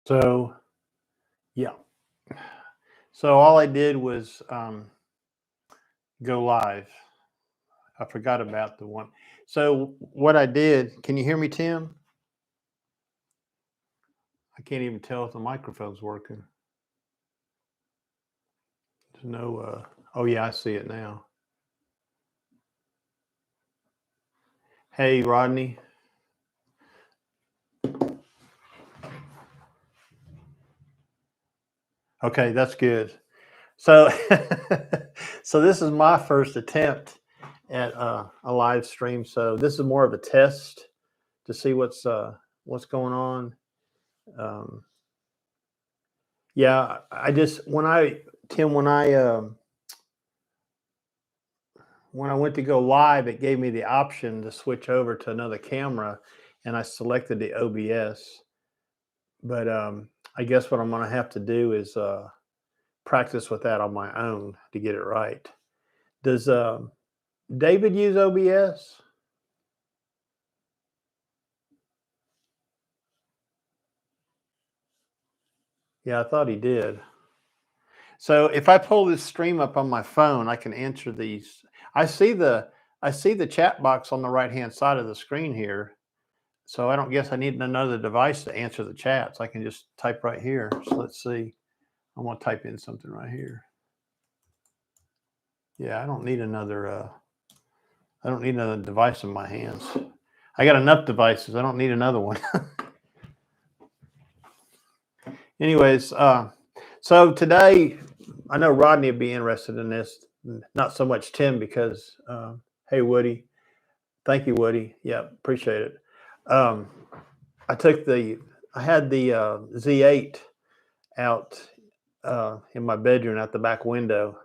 So, yeah. So all I did was go live. I forgot about the one. So what I did, can you hear me, Tim? I can't even tell if the microphone's working. There's no, oh yeah, I see it now. Hey, Rodney. Okay, that's good. So, so this is my first attempt at a live stream. So this is more of a test to see what's going on. Yeah, I just Tim, when I went to go live, it gave me the option to switch over to another camera, and I selected the OBS. But I guess what I'm going to have to do is practice with that on my own to get it right. Does David use OBS? Yeah, I thought he did. So if I pull this stream up on my phone, I can answer these. I see the chat box on the right-hand side of the screen here. So I don't guess I need another device to answer the chats. I can just type right here. So let's see. I want to type in something right here. Yeah, I don't need another device in my hands. I got enough devices. I don't need another one. Anyways, so today, I know Rodney would be interested in this. Not so much Tim because, hey, Woody. Thank you, Woody. Yeah, appreciate it. I had the Z8 out in my bedroom out the back window.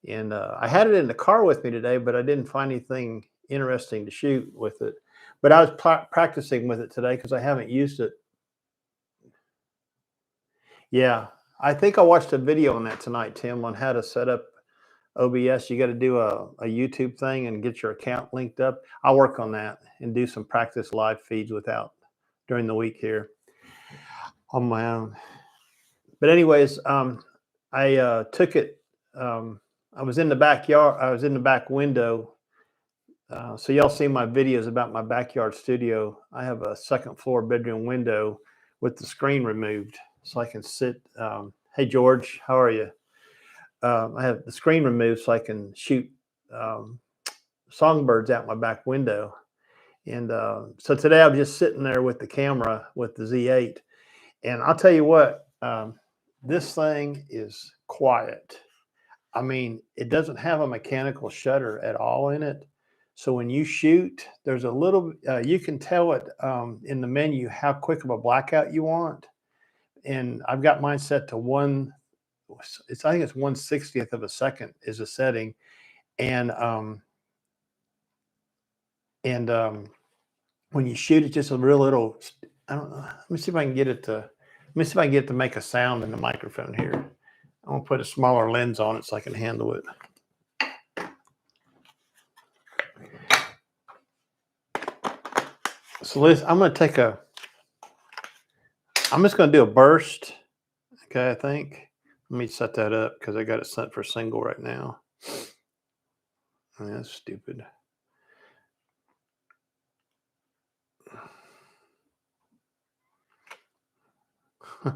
And I had it in the car with me today, but I didn't find anything interesting to shoot with it. But I was practicing with it today because I haven't used it. Yeah, I think I watched a video on that tonight, Tim, on how to set up OBS. You got to do a YouTube thing and get your account linked up. I'll work on that and do some practice live feeds during the week here on my own. But anyways, I took it. I was in the backyard. I was in the back window. So y'all see my videos about my backyard studio. I have a second floor bedroom window with the screen removed so I can sit. Hey, George, how are you? I have the screen removed so I can shoot songbirds out my back window. And so today I was just sitting there with the camera with the Z8. And I'll tell you what, this thing is quiet. I mean, it doesn't have a mechanical shutter at all in it. So when you shoot, there's a little, you can tell it in the menu how quick of a blackout you want. And I've got mine set to I think it's 1/60th of a second is a setting. And when you shoot, it's just a real little, I don't know. Let me see if I can get it to make a sound in the microphone here. I'm gonna put a smaller lens on it so I can handle it. So I'm just going to do a burst. Okay, I think. Let me set that up because I got it set for single right now. Oh, that's stupid. I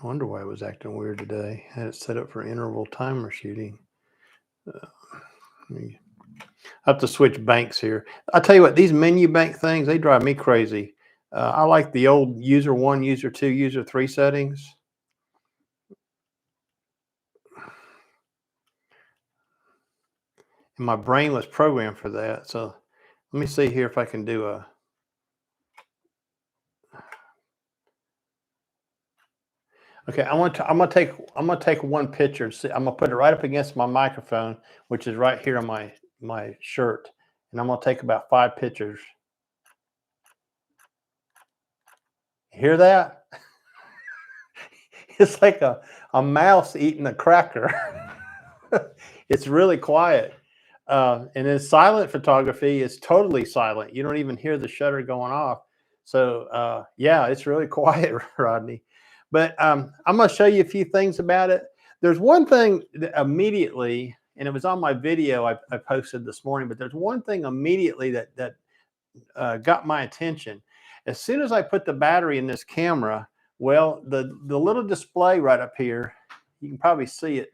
wonder why it was acting weird today. I had it set up for interval timer shooting. I have to switch banks here. I'll tell you what, these menu bank things, they drive me crazy. I like the old user 1, user 2, user 3 settings. And my brain was programmed for that. So let me see here if I can do a. Okay, I'm gonna take one picture. I'm gonna put it right up against my microphone, which is right here on my shirt, and I'm gonna take about 5 pictures. Hear that? It's like a mouse eating a cracker. It's really quiet. And in silent photography, it's totally silent. You don't even hear the shutter going off. So yeah, it's really quiet, Rodney. But I'm going to show you a few things about it. There's one thing that immediately, and it was on my video I posted this morning, but there's one thing immediately that got my attention. As soon as I put the battery in this camera, well, the little display right up here, you can probably see it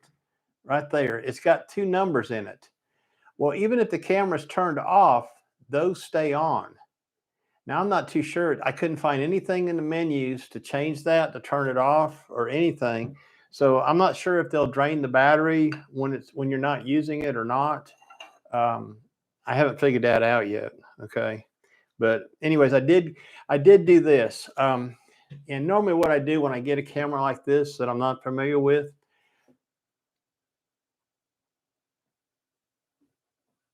right there. It's got two numbers in it. Well, even if the camera's turned off, those stay on. Now, I'm not too sure. I couldn't find anything in the menus to change that, to turn it off or anything. So I'm not sure if they'll drain the battery when you're not using it or not. I haven't figured that out yet. Okay. But anyways, I did do this. And normally what I do when I get a camera like this that I'm not familiar with.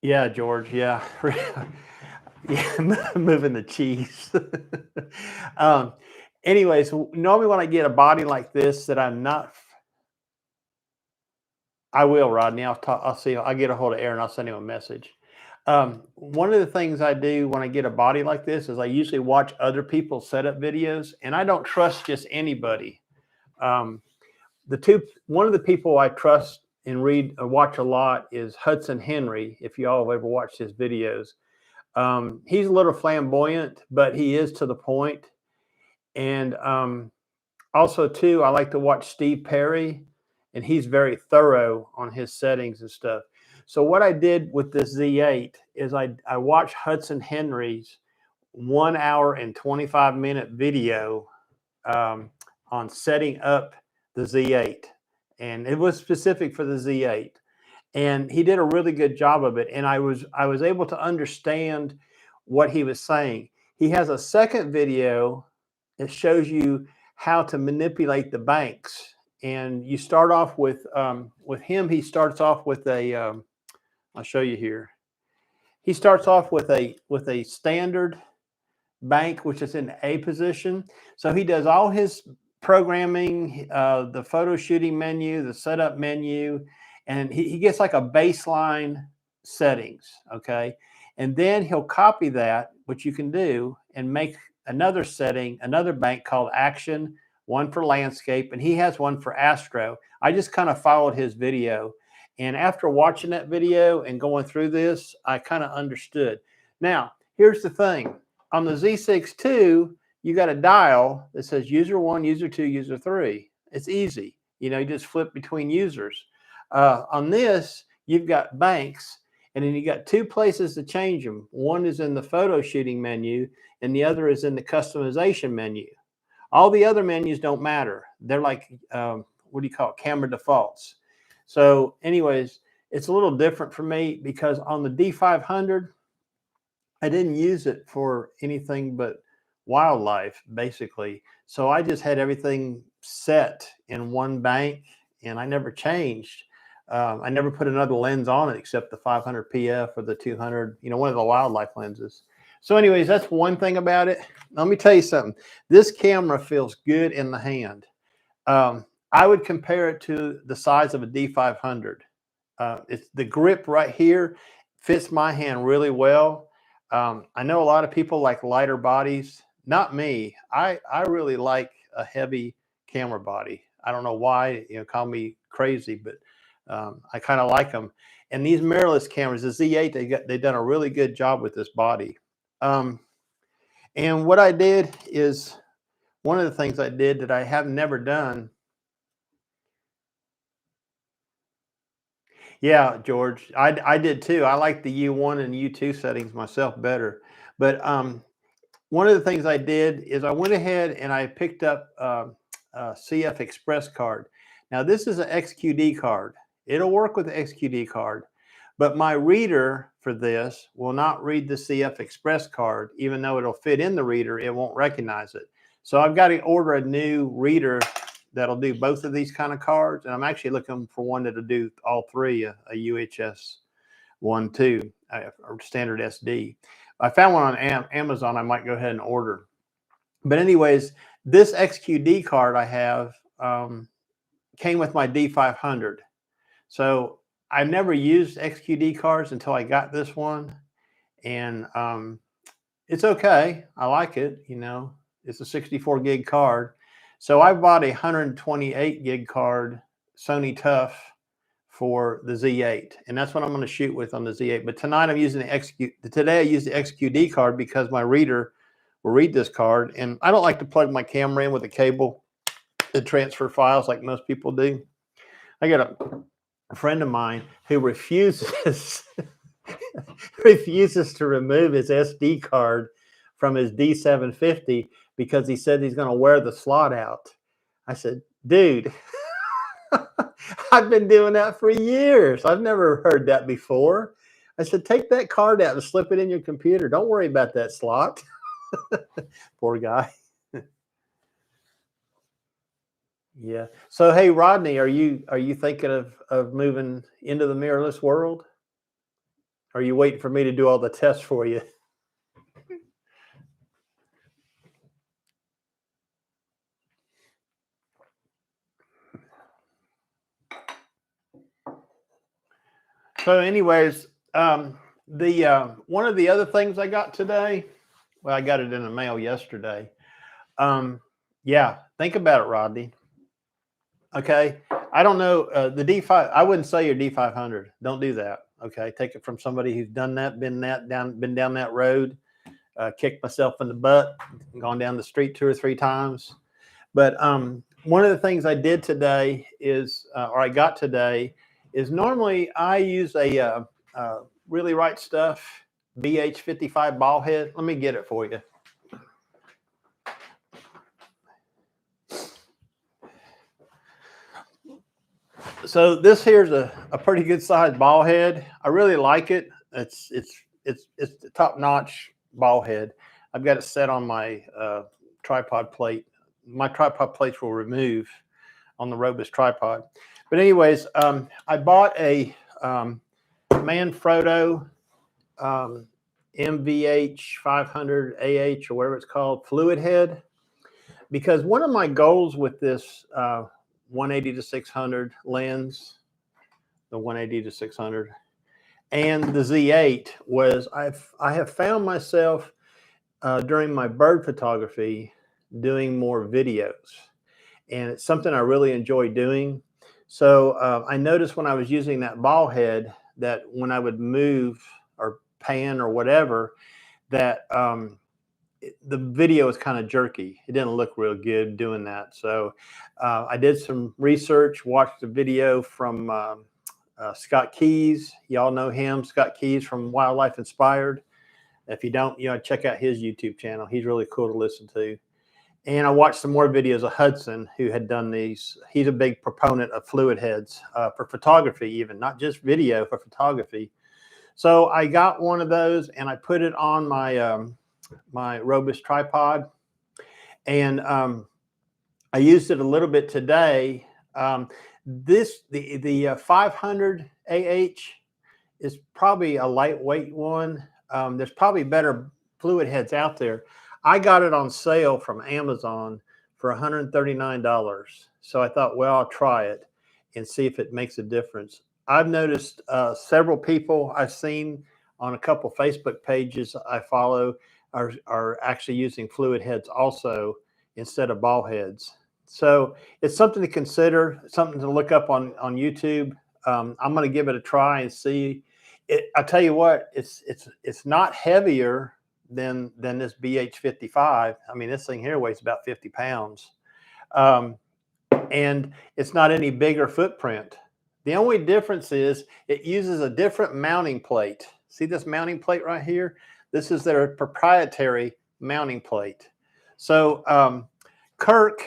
Yeah, George. Yeah. Yeah, moving the cheese. um, anyways, normally when I get a body like this that I'm not, I will, Rodney. I'll see. I'll get a hold of Aaron. I'll send him a message. One of the things I do when I get a body like this is I usually watch other people's setup videos, and I don't trust just anybody. One of the people I trust and read or watch a lot is Hudson Henry. If you all have ever watched his videos, he's a little flamboyant, but he is to the point. And also, too, I like to watch Steve Perry, and he's very thorough on his settings and stuff. So what I did with this Z8 is I watched Hudson Henry's 1 hour and 25-minute video on setting up the Z8. And it was specific for the Z8. And he did a really good job of it. And I was able to understand what he was saying. He has a second video that shows you how to manipulate the banks. And you start off with him. He starts off with a. I'll show you here. He starts off with a standard bank, which is in A position. So he does all his programming, the photo shooting menu, the setup menu, and he gets like a baseline settings, okay? And then he'll copy that, which you can do, and make another setting, another bank called Action, one for landscape, and he has one for Astro. I just kind of followed his video. And after watching that video and going through this, I kind of understood. Now, here's the thing. On the Z6ii, you got a dial that says user 1, user 2, user 3. It's easy. You know, you just flip between users. On this, you've got banks, and then you got two places to change them. One is in the photo shooting menu, and the other is in the customization menu. All the other menus don't matter. They're like, what do you call it? Camera defaults. So anyways, it's a little different for me because on the D500, I didn't use it for anything but wildlife, basically. So I just had everything set in one bank, and I never changed. I never put another lens on it except the 500 PF or the 200, you know, one of the wildlife lenses. So anyways, that's one thing about it. Let me tell you something. This camera feels good in the hand. I would compare it to the size of a D500. It's the grip right here fits my hand really well. I know a lot of people like lighter bodies. Not me. I really like a heavy camera body. I don't know why, you know, call me crazy, but I kind of like them. And these mirrorless cameras, the Z8, they've done a really good job with this body. And what I did is, one of the things I did that I have never done. Yeah, George, I did too. I like the U1 and U2 settings myself better. But one of the things I did is I went ahead and I picked up a CF Express card. Now, this is an XQD card. It'll work with the XQD card, but my reader for this will not read the CF Express card. Even though it'll fit in the reader, it won't recognize it. So I've got to order a new reader that'll do both of these kind of cards. And I'm actually looking for one that'll do all three, a UHS 1, 2, or standard SD. I found one on Amazon. I might go ahead and order. But anyways, this XQD card I have came with my D500. So I never used XQD cards until I got this one. And It's okay. I like it. You know, it's a 64 gig card. So I bought a 128 gig card, Sony Tough, for the Z8, and that's what I'm going to shoot with on the Z8. But tonight I'm using the XQ. Today I used the XQD card because my reader will read this card, and I don't like to plug my camera in with a cable and transfer files like most people do. I got a friend of mine who refuses refuses to remove his SD card from his D750 because he said he's going to wear the slot out. I said, dude, I've been doing that for years. I've never heard that before. I said, take that card out and slip it in your computer. Don't worry about that slot. Poor guy. Yeah. So, hey, Rodney, are you thinking of moving into the mirrorless world? Or are you waiting for me to do all the tests for you? So, anyways, one of the other things I got today, well, I got it in the mail yesterday. Yeah, think about it, Rodney. Okay, I don't know the D5. I wouldn't sell your D500. Don't do that. Okay, take it from somebody who's done that, been down that road. Kicked myself in the butt, gone down the street 2 or 3 times. But one of the things I did today is, or I got today, is normally I use a Really Right Stuff BH55 ball head. Let me get it for you. So this here's a pretty good sized ball head. I really like it. It's the top notch ball head. I've got it set on my tripod plate. My tripod plates will remove on the Robus tripod. But anyways, I bought a Manfrotto MVH 500 AH or whatever it's called, fluid head, because one of my goals with this 180 to 600 lens, the 180 to 600, and the Z8 was I have found myself during my bird photography doing more videos, and it's something I really enjoy doing. So I noticed when I was using that ball head that when I would move or pan or whatever, that the video is kind of jerky. It didn't look real good doing that. So I did some research, watched a video from Scott Keys. Y'all know him, Scott Keys from Wildlife Inspired. If you don't, check out his YouTube channel. He's really cool to listen to. And I watched some more videos of Hudson, who had done these. He's a big proponent of fluid heads for photography, even not just video, for photography. So I got one of those and I put it on my my Robus tripod, and I used it a little bit today. The 500 AH is probably a lightweight one. There's probably better fluid heads out there. I got it on sale from Amazon for $139. So I thought, well, I'll try it and see if it makes a difference. I've noticed several people I've seen on a couple Facebook pages I follow are actually using fluid heads also instead of ball heads. So it's something to consider, something to look up on YouTube. I'm going to give it a try and see. I tell you what, it's not heavier than this BH55. I mean, this thing here weighs about 50 pounds. And it's not any bigger footprint. The only difference is it uses a different mounting plate. See this mounting plate right here? This is their proprietary mounting plate. So Kirk,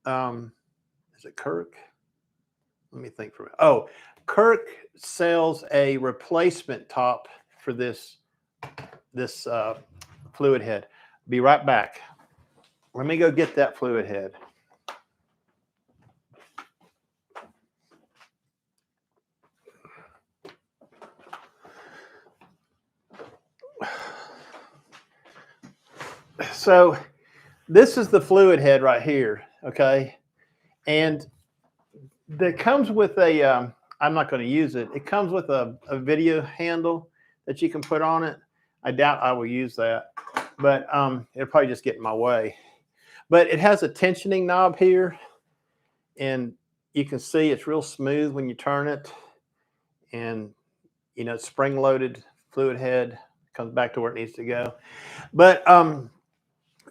is it Kirk? Let me think for a minute. Oh, Kirk sells a replacement top for this fluid head. Be right back. Let me go get that fluid head. So this is the fluid head right here, okay? And that comes with a, I'm not going to use it. It comes with a video handle that you can put on it. I doubt I will use that. but it'll probably just get in my way. But it has a tensioning knob here, and you can see it's real smooth when you turn it, and you know, it's spring-loaded fluid head, comes back to where it needs to go. But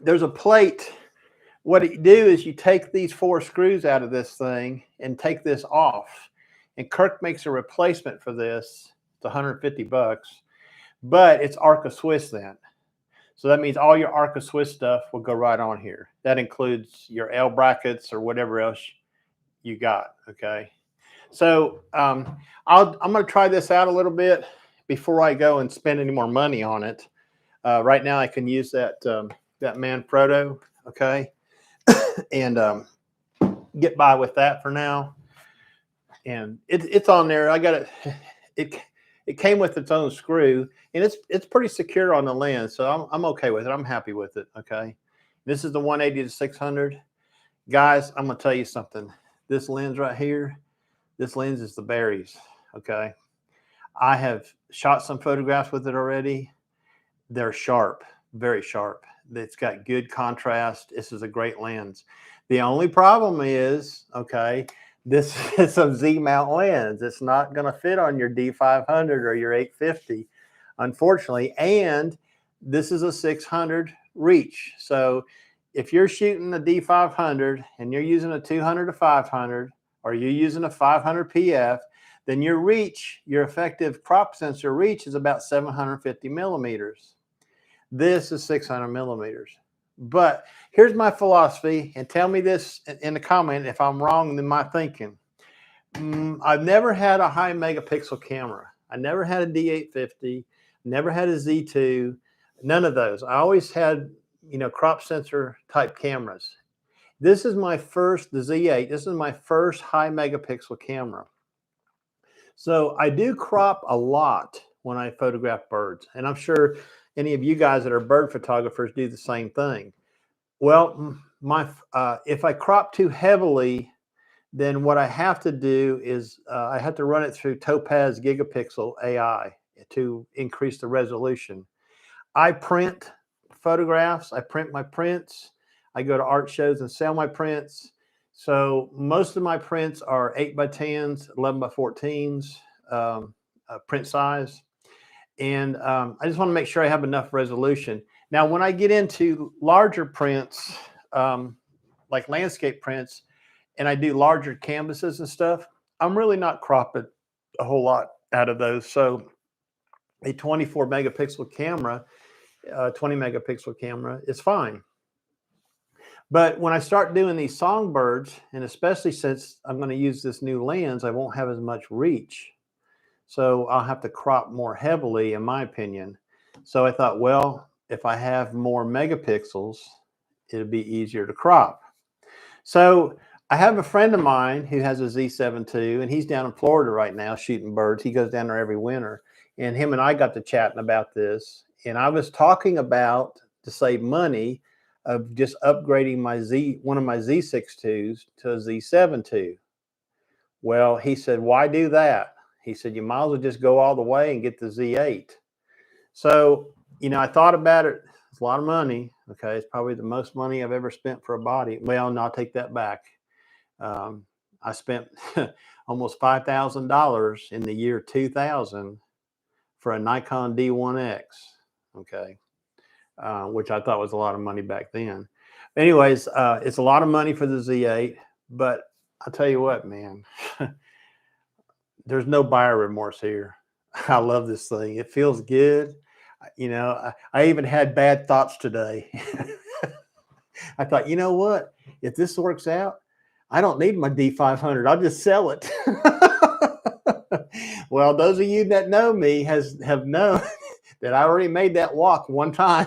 there's a plate. What you do is you take these 4 screws out of this thing and take this off. And Kirk makes a replacement for this. It's 150 bucks, but it's Arca Swiss then. So that means all your Arca Swiss stuff will go right on here. That includes your L brackets or whatever else you got, okay? So I'm going to try this out a little bit before I go and spend any more money on it. Right now I can use that, that Manfrotto, okay? And get by with that for now. And it's on there. I got it. It came with its own screw, and it's pretty secure on the lens, so I'm okay with it. I'm happy with it. Okay, this is the 180 to 600. Guys, I'm gonna tell you something. This lens right here, this lens is the berries. Okay, I have shot some photographs with it already. They're sharp, very sharp. It's got good contrast. This is a great lens. The only problem is, okay, this is a Z mount lens. It's not going to fit on your D500 or your 850, unfortunately. And this is a 600 reach. So if you're shooting a D500 and you're using a 200 to 500, or you're using a 500 PF, then your reach, your effective crop sensor reach is about 750 millimeters. This is 600 millimeters. But here's my philosophy, and tell me this in the comment if I'm wrong in my thinking. I've never had a high megapixel camera. I never had a D850, never had a Z2, none of those. I always had, you know, crop sensor type cameras. This is my first, the Z8, this is my first high megapixel camera. So I do crop a lot when I photograph birds, and I'm sure any of you guys that are bird photographers do the same thing. Well, if I crop too heavily, then what I have to do is I have to run it through Topaz Gigapixel AI to increase the resolution. I print photographs, I print my prints, I go to art shows and sell my prints. So most of my prints are 8x10s, 11x14s, print size. And I just want to make sure I have enough resolution. Now, when I get into larger prints, like landscape prints, and I do larger canvases and stuff, I'm really not cropping a whole lot out of those. So a 24 megapixel camera, 20 megapixel camera is fine. But when I start doing these songbirds, and especially since I'm going to use this new lens, I won't have as much reach. So I'll have to crop more heavily, in my opinion. So I thought, well, if I have more megapixels, it'll be easier to crop. So I have a friend of mine who has a Z7 II, and he's down in Florida right now shooting birds. He goes down there every winter. And him and I got to chatting about this. And I was talking about, to save money, of just upgrading my one of my Z6 IIs to a Z7 II. Well, he said, why do that? He said, you might as well just go all the way and get the Z8. So, you know, I thought about it. It's a lot of money. Okay. It's probably the most money I've ever spent for a body. Well, no, I'll take that back. I spent almost $5,000 in the year 2000 for a Nikon D1X. Okay. Which I thought was a lot of money back then. Anyways, it's a lot of money for the Z8, but I'll tell you what, man, there's no buyer remorse here. I love this thing. It feels good. You know, I even had bad thoughts today. I thought, you know what? If this works out, I don't need my D500. I'll just sell it. Well, those of you that know me have known that I already made that walk one time.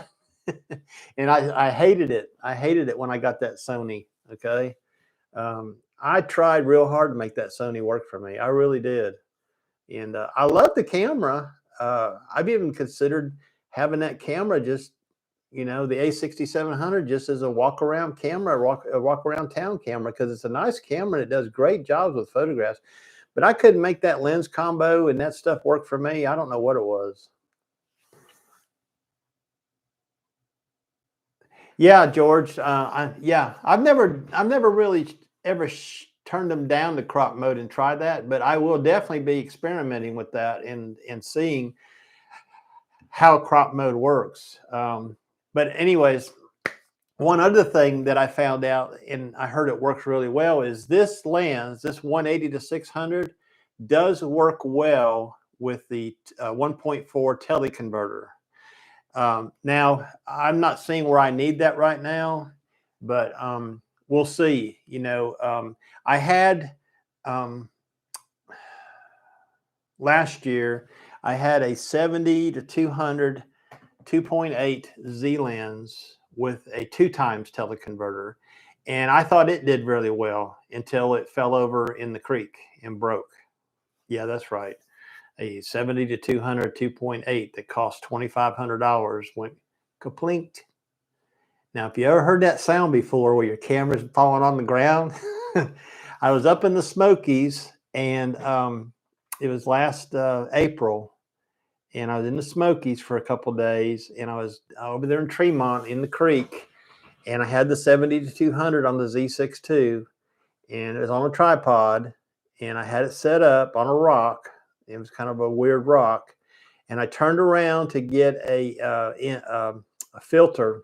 And I hated it. I hated it when I got that Sony. Okay. I tried real hard to make that Sony work for me. I really did. And I love the camera. I've even considered having that camera just, you know, the A6700 just as a walk around camera, a walk around town camera, because it's a nice camera. And it does great jobs with photographs. But I couldn't make that lens combo and that stuff work for me. I don't know what it was. Yeah, George. Yeah, I've never really ever turned them down to crop mode and try that, but I will definitely be experimenting with that and seeing how crop mode works. But anyways, one other thing that I found out, and I heard it works really well, is this lens, this 180 to 600, does work well with the 1.4 teleconverter. Now, I'm not seeing where I need that right now, but we'll see. You know, I had last year, I had a 70 to 200 2.8 Z lens with a 2x teleconverter. And I thought it did really well until it fell over in the creek and broke. Yeah, that's right. A 70 to 200 2.8 that cost $2,500 went kaplink. Now, if you ever heard that sound before where your camera's falling on the ground, I was up in the Smokies, and it was last April, and I was in the Smokies for a couple days, and I was over there in Tremont in the creek, and I had the 70 to 200 on the Z6ii, and it was on a tripod, and I had it set up on a rock. It was kind of a weird rock, and I turned around to get a filter,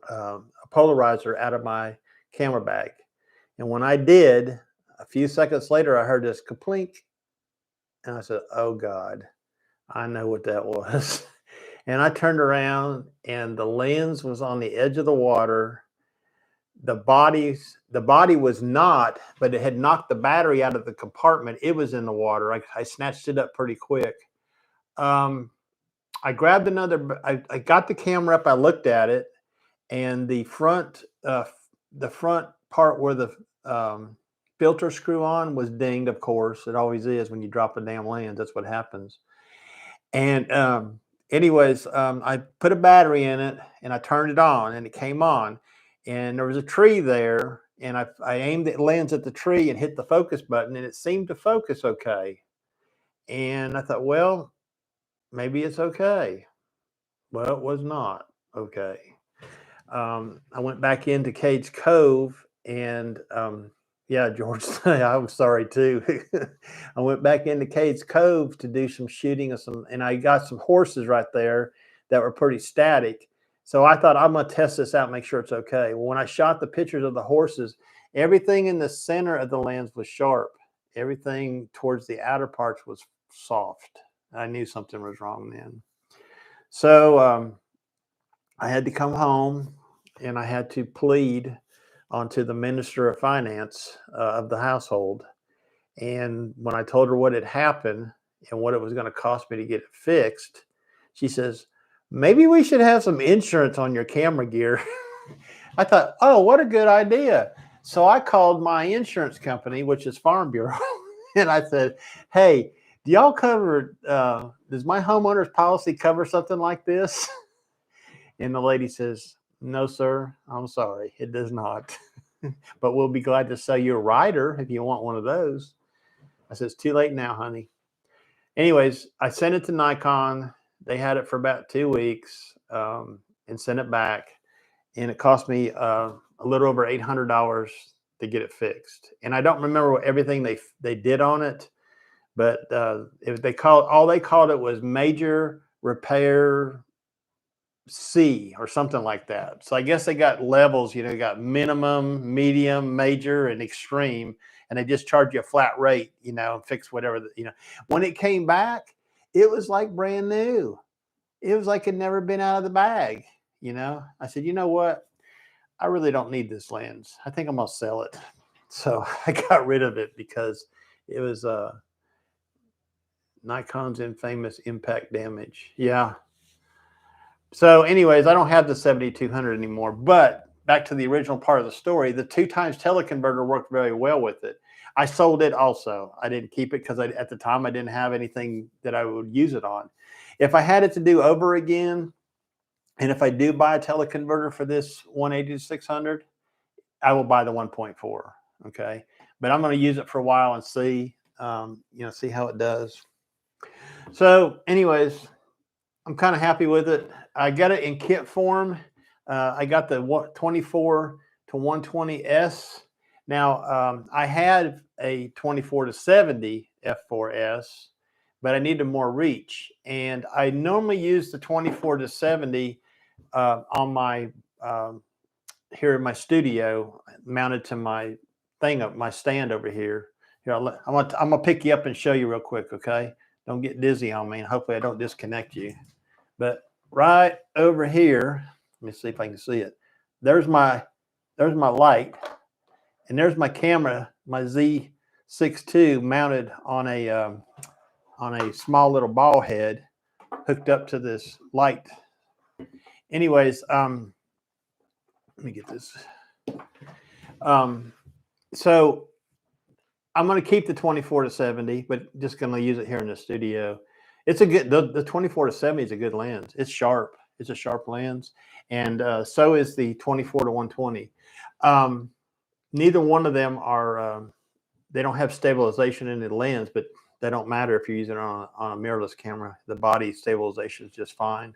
a polarizer out of my camera bag, and when I did, a few seconds later, I heard this kaplink, and I said, "Oh God, I know what that was." And I turned around, and the lens was on the edge of the water. The body was not, but it had knocked the battery out of the compartment. It was in the water. I snatched it up pretty quick. Um, I grabbed another. I got the camera up. I looked at it, and the front part where the filter screw on was dinged. Of course, it always is when you drop a damn lens. That's what happens. And anyways, I put a battery in it and I turned it on and it came on. And there was a tree there. And I aimed the lens at the tree and hit the focus button and it seemed to focus okay. And I thought, well, maybe it's okay. Well, it was not okay. I went back into Cage Cove and yeah, George, I'm sorry too. I went back into Cage Cove to do some shooting of some, and I got some horses right there that were pretty static. So I thought I'm gonna test this out, make sure it's okay. Well, when I shot the pictures of the horses, everything in the center of the lens was sharp. Everything towards the outer parts was soft. I knew something was wrong then. So I had to come home and I had to plead onto the Minister of Finance of the household. And when I told her what had happened and what it was going to cost me to get it fixed, she says, maybe we should have some insurance on your camera gear. I thought, oh, what a good idea. So I called my insurance company, which is Farm Bureau, and I said, hey, do y'all cover, does my homeowner's policy cover something like this? And the lady says, no, sir, I'm sorry, it does not. But we'll be glad to sell you a rider if you want one of those. I said, it's too late now, honey. Anyways, I sent it to Nikon. They had it for about 2 weeks and sent it back. And it cost me a little over $800 to get it fixed. And I don't remember what everything they did on it, but if they called it was major repair C or something like that. So I guess they got levels, you know, you got minimum, medium, major, and extreme, and they just charge you a flat rate, you know, and fix whatever, you know. When it came back, it was like brand new. It was like it never been out of the bag, you know. I said, you know what? I really don't need this lens. I think I'm gonna sell it. So I got rid of it because it was Nikon's infamous impact damage. Yeah, so anyways, I don't have the 7200 anymore, but back to the original part of the story, the 2x teleconverter worked very well with it. I sold it also. I didn't keep it because at the time I didn't have anything that I would use it on. If I had it to do over again, and if I do buy a teleconverter for this 180 to 600, I will buy the 1.4. Okay, but I'm going to use it for a while and see, see how it does. So anyways, I'm kind of happy with it. I got it in kit form. I got the 24 to 120S. Now, I had a 24 to 70 f4S, but I needed more reach. And I normally use the 24 to 70 on my here in my studio, mounted to my thing up my stand over here. Here, I'm gonna pick you up and show you real quick, okay? Don't get dizzy on me, and hopefully I don't disconnect you. But right over here, let me see if I can see it. There's my light, and there's my camera, my Z6ii mounted on a small little ball head, hooked up to this light. Anyways, let me get this. So I'm going to keep the 24 to 70, but just going to use it here in the studio. It's a good, the 24 to 70 is a good lens. It's sharp. It's a sharp lens. And so is the 24 to 120. Neither one of them are, they don't have stabilization in the lens, but they don't matter if you're using it on a mirrorless camera. The body stabilization is just fine.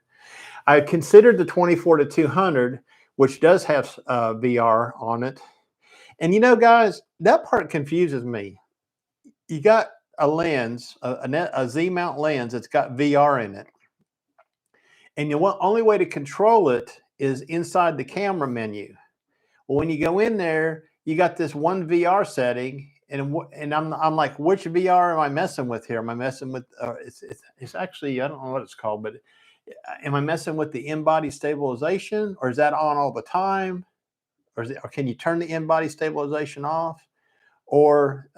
I considered the 24 to 200, which does have VR on it. And you know, guys, that part confuses me. You got a lens, a Z mount lens that's got VR in it. And the only way to control it is inside the camera menu. Well, when you go in there, you got this one VR setting. And I'm like, which VR am I messing with here? Am I messing with, it's actually, I don't know what it's called, but am I messing with the in-body stabilization, or is that on all the time? Or can you turn the in-body stabilization off? Or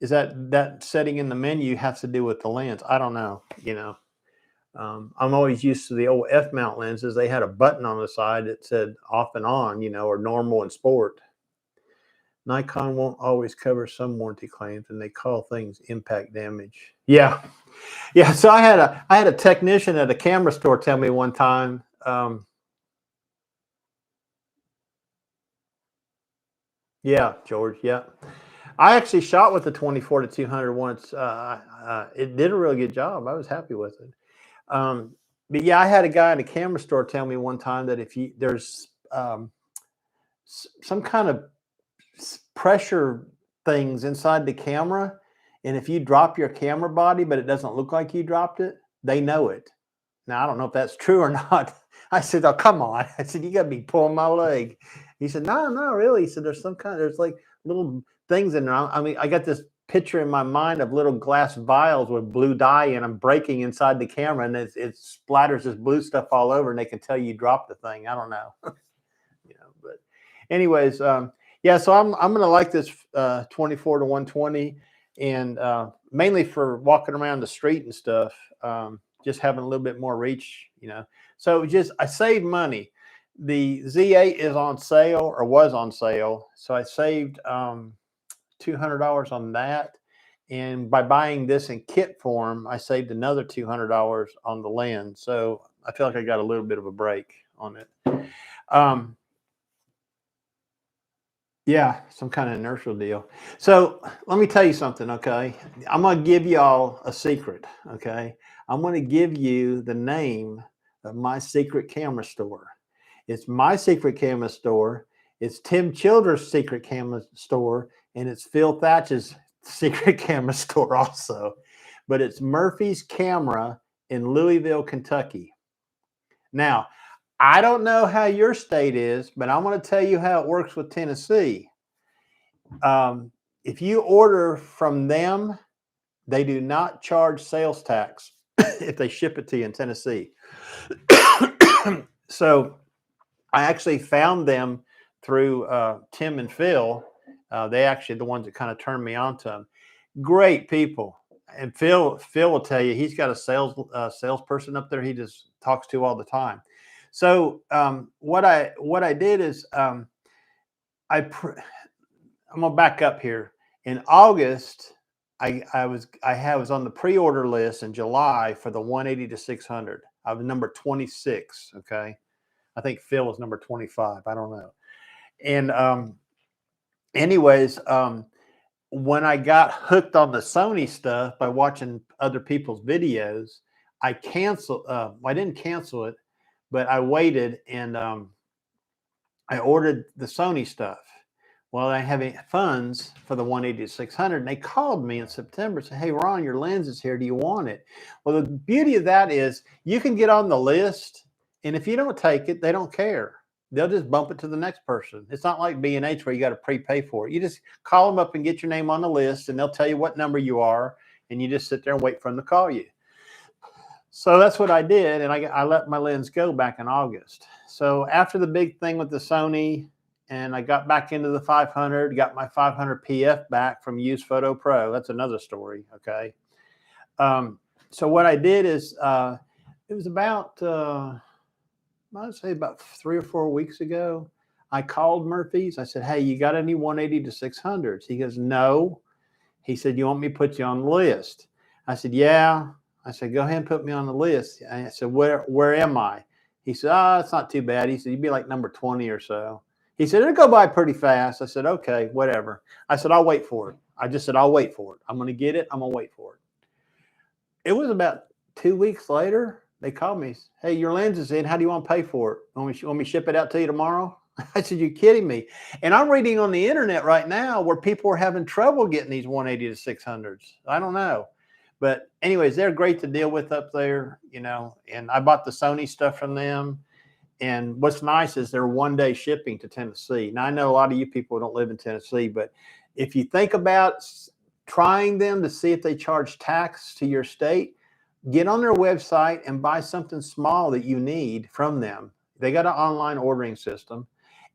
is that setting in the menu has to do with the lens? I don't know. You know, I'm always used to the old F-mount lenses. They had a button on the side that said off and on, you know, or normal and sport. Nikon won't always cover some warranty claims, and they call things impact damage. Yeah, yeah. So I had a technician at a camera store tell me one time. Yeah, George. Yeah, I actually shot with the 24 to 200 once. It did a really good job. I was happy with it. But yeah, I had a guy in a camera store tell me one time that if there's some kind of pressure things inside the camera, and if you drop your camera body but it doesn't look like you dropped it, they know it. Now I don't know if that's true or not. I said, oh, come on. I said, you got to be pulling my leg. He said, no, really. He said, there's like little things in there. I mean, I got this picture in my mind of little glass vials with blue dye in them breaking inside the camera, and it splatters this blue stuff all over, and they can tell you dropped the thing. I don't know. You know, but anyways, yeah, so I'm going to like this 24 to 120, and mainly for walking around the street and stuff, just having a little bit more reach, you know. So I saved money. The Z8 is on sale, or was on sale, so I saved $200 on that. And by buying this in kit form, I saved another $200 on the lens. So I feel like I got a little bit of a break on it. Yeah, some kind of inertial deal. So let me tell you something, okay? I'm going to give y'all a secret, okay? I'm going to give you the name of my secret camera store. It's my secret camera store. It's Tim Childers' secret camera store, and it's Phil Thatch's secret camera store also. But it's Murphy's Camera in Louisville, Kentucky. Now, I don't know how your state is, but I'm going to tell you how it works with Tennessee. If you order from them, they do not charge sales tax if they ship it to you in Tennessee. So I actually found them through Tim and Phil. They actually the ones that kind of turned me on to them. Great people. And Phil will tell you he's got a salesperson up there he just talks to all the time. So what I did is I'm gonna back up here. In August, I was on the pre-order list in July for the 180 to 600. I was number 26. Okay, I think Phil was number 25. I don't know. And anyways, when I got hooked on the Sony stuff by watching other people's videos, I canceled. I didn't cancel it, but I waited and I ordered the Sony stuff. Well, I have funds for the 180 to 600, and they called me in September and said, "Hey, Ron, your lens is here. Do you want it?" Well, the beauty of that is you can get on the list, and if you don't take it, they don't care. They'll just bump it to the next person. It's not like B&H where you got to prepay for it. You just call them up and get your name on the list, and they'll tell you what number you are, and you just sit there and wait for them to call you. So that's what I did, and I let my lens go back in August. So after the big thing with the Sony, and I got back into the 500, got my 500 PF back from LeoFoto Pro. That's another story, okay? So what I did is, it was about, I'd say about 3 or 4 weeks ago, I called Murphy's. I said, "Hey, you got any 180 to 600s?" He goes, "No." He said, "You want me to put you on the list?" I said, "Yeah." I said, "Go ahead and put me on the list." And I said, where am I?" He said, "Oh, it's not too bad." He said, "You'd be like number 20 or so." He said, "It'll go by pretty fast." I said, "Okay, whatever." I said, "I'll wait for it." I just said, "I'll wait for it. I'm going to get it. I'm going to wait for it." It was about 2 weeks later. They called me. "Hey, your lens is in. How do you want to pay for it? Want me to ship it out to you tomorrow?" I said, "You're kidding me." And I'm reading on the internet right now where people are having trouble getting these 180 to 600s. I don't know. But anyways, they're great to deal with up there, you know, and I bought the Sony stuff from them. And what's nice is they're 1-day shipping to Tennessee. Now, I know a lot of you people don't live in Tennessee, but if you think about trying them to see if they charge tax to your state, get on their website and buy something small that you need from them. They got an online ordering system,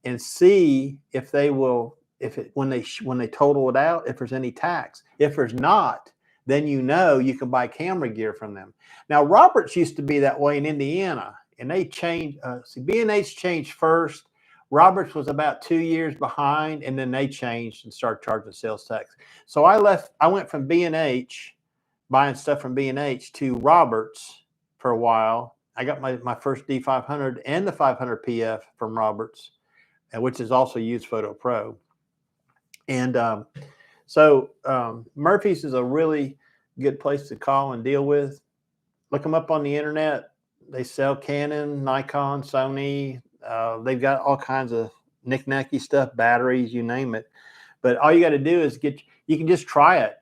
and see if they will, when they total it out, if there's any tax. If there's not, then you know you can buy camera gear from them. Now, Roberts used to be that way in Indiana, and they changed. B&H changed first. Roberts was about 2 years behind, and then they changed and started charging sales tax. So I went from B&H, buying stuff from B&H, to Roberts for a while. I got my first D500 and the 500 PF from Roberts, which is also LeoFoto Pro. And Murphy's is a really good place to call and deal with. Look them up on the internet. They sell Canon, Nikon, Sony. They've got all kinds of knick-knacky stuff, batteries, you name it. But all you got to do is you can just try it.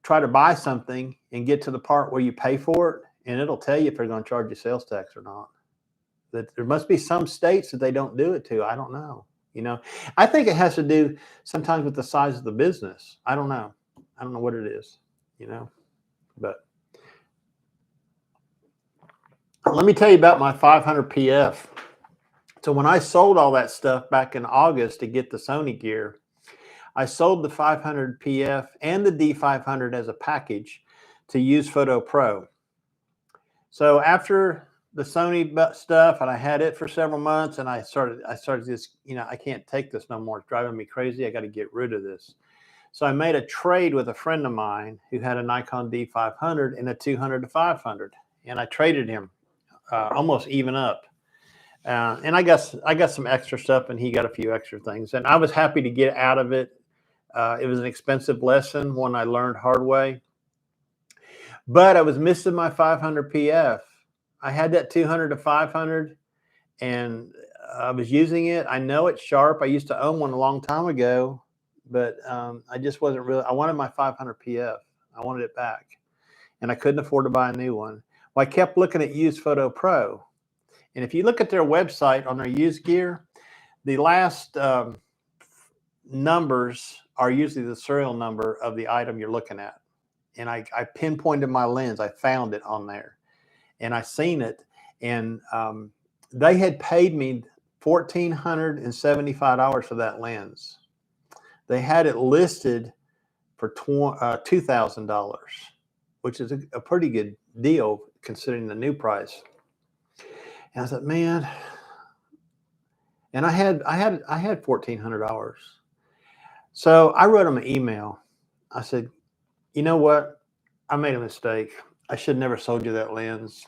Try to buy something and get to the part where you pay for it, and it'll tell you if they're going to charge you sales tax or not. That there must be some states that they don't do it to. I don't know. You know, I think it has to do sometimes with the size of the business. I don't know. I don't know what it is, you know, but let me tell you about my 500 PF. So when I sold all that stuff back in August to get the Sony gear, I sold the 500 PF and the D500 as a package to LeoFoto Pro. So after the Sony stuff, and I had it for several months, and I started this, you know, I can't take this no more. It's driving me crazy. I got to get rid of this. So I made a trade with a friend of mine who had a Nikon D500 and a 200 to 500, and I traded him almost even up. And I got some extra stuff, and he got a few extra things, and I was happy to get out of it. It was an expensive lesson, one I learned hard way. But I was missing my 500 PF. I had that 200 to 500, and I was using it. I know it's sharp. I used to own one a long time ago, but I just wasn't really. I wanted my 500 PF. I wanted it back, and I couldn't afford to buy a new one. Well, I kept looking at LeoFoto Pro, and if you look at their website on their used gear, the last numbers are usually the serial number of the item you're looking at. And I pinpointed my lens. I found it on there, and I seen it. And they had paid me $1,475 for that lens. They had it listed for $2,000, which is a pretty good deal considering the new price. And I thought, man, and I had $1,400. So I wrote them an email. I said, "You know what? I made a mistake. I should have never sold you that lens."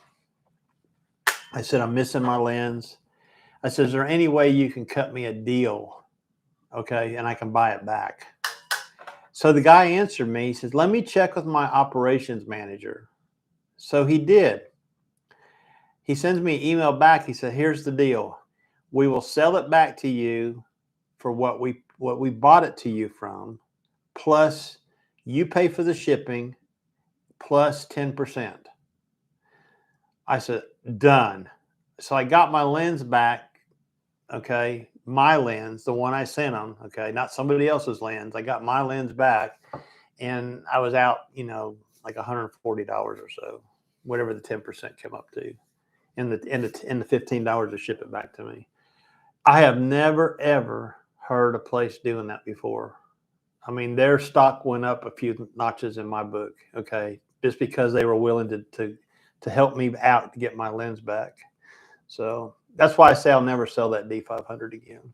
I said, "I'm missing my lens." I said, "Is there any way you can cut me a deal? Okay, and I can buy it back." So the guy answered me. He says, "Let me check with my operations manager." So he did. He sends me an email back. He said, here's the deal. We will sell it back to you for what we bought it to you from, plus you pay for the shipping, plus 10%. I said, done. So I got my lens back, okay, my lens, the one I sent them, okay, not somebody else's lens. I got my lens back, and I was out, you know, like $140 or so, whatever the 10% came up to, and the $15 to ship it back to me. I have never ever heard a place doing that before. I mean, their stock went up a few notches in my book, okay, just because they were willing to help me out to get my lens back. So that's why I say I'll never sell that D500 again.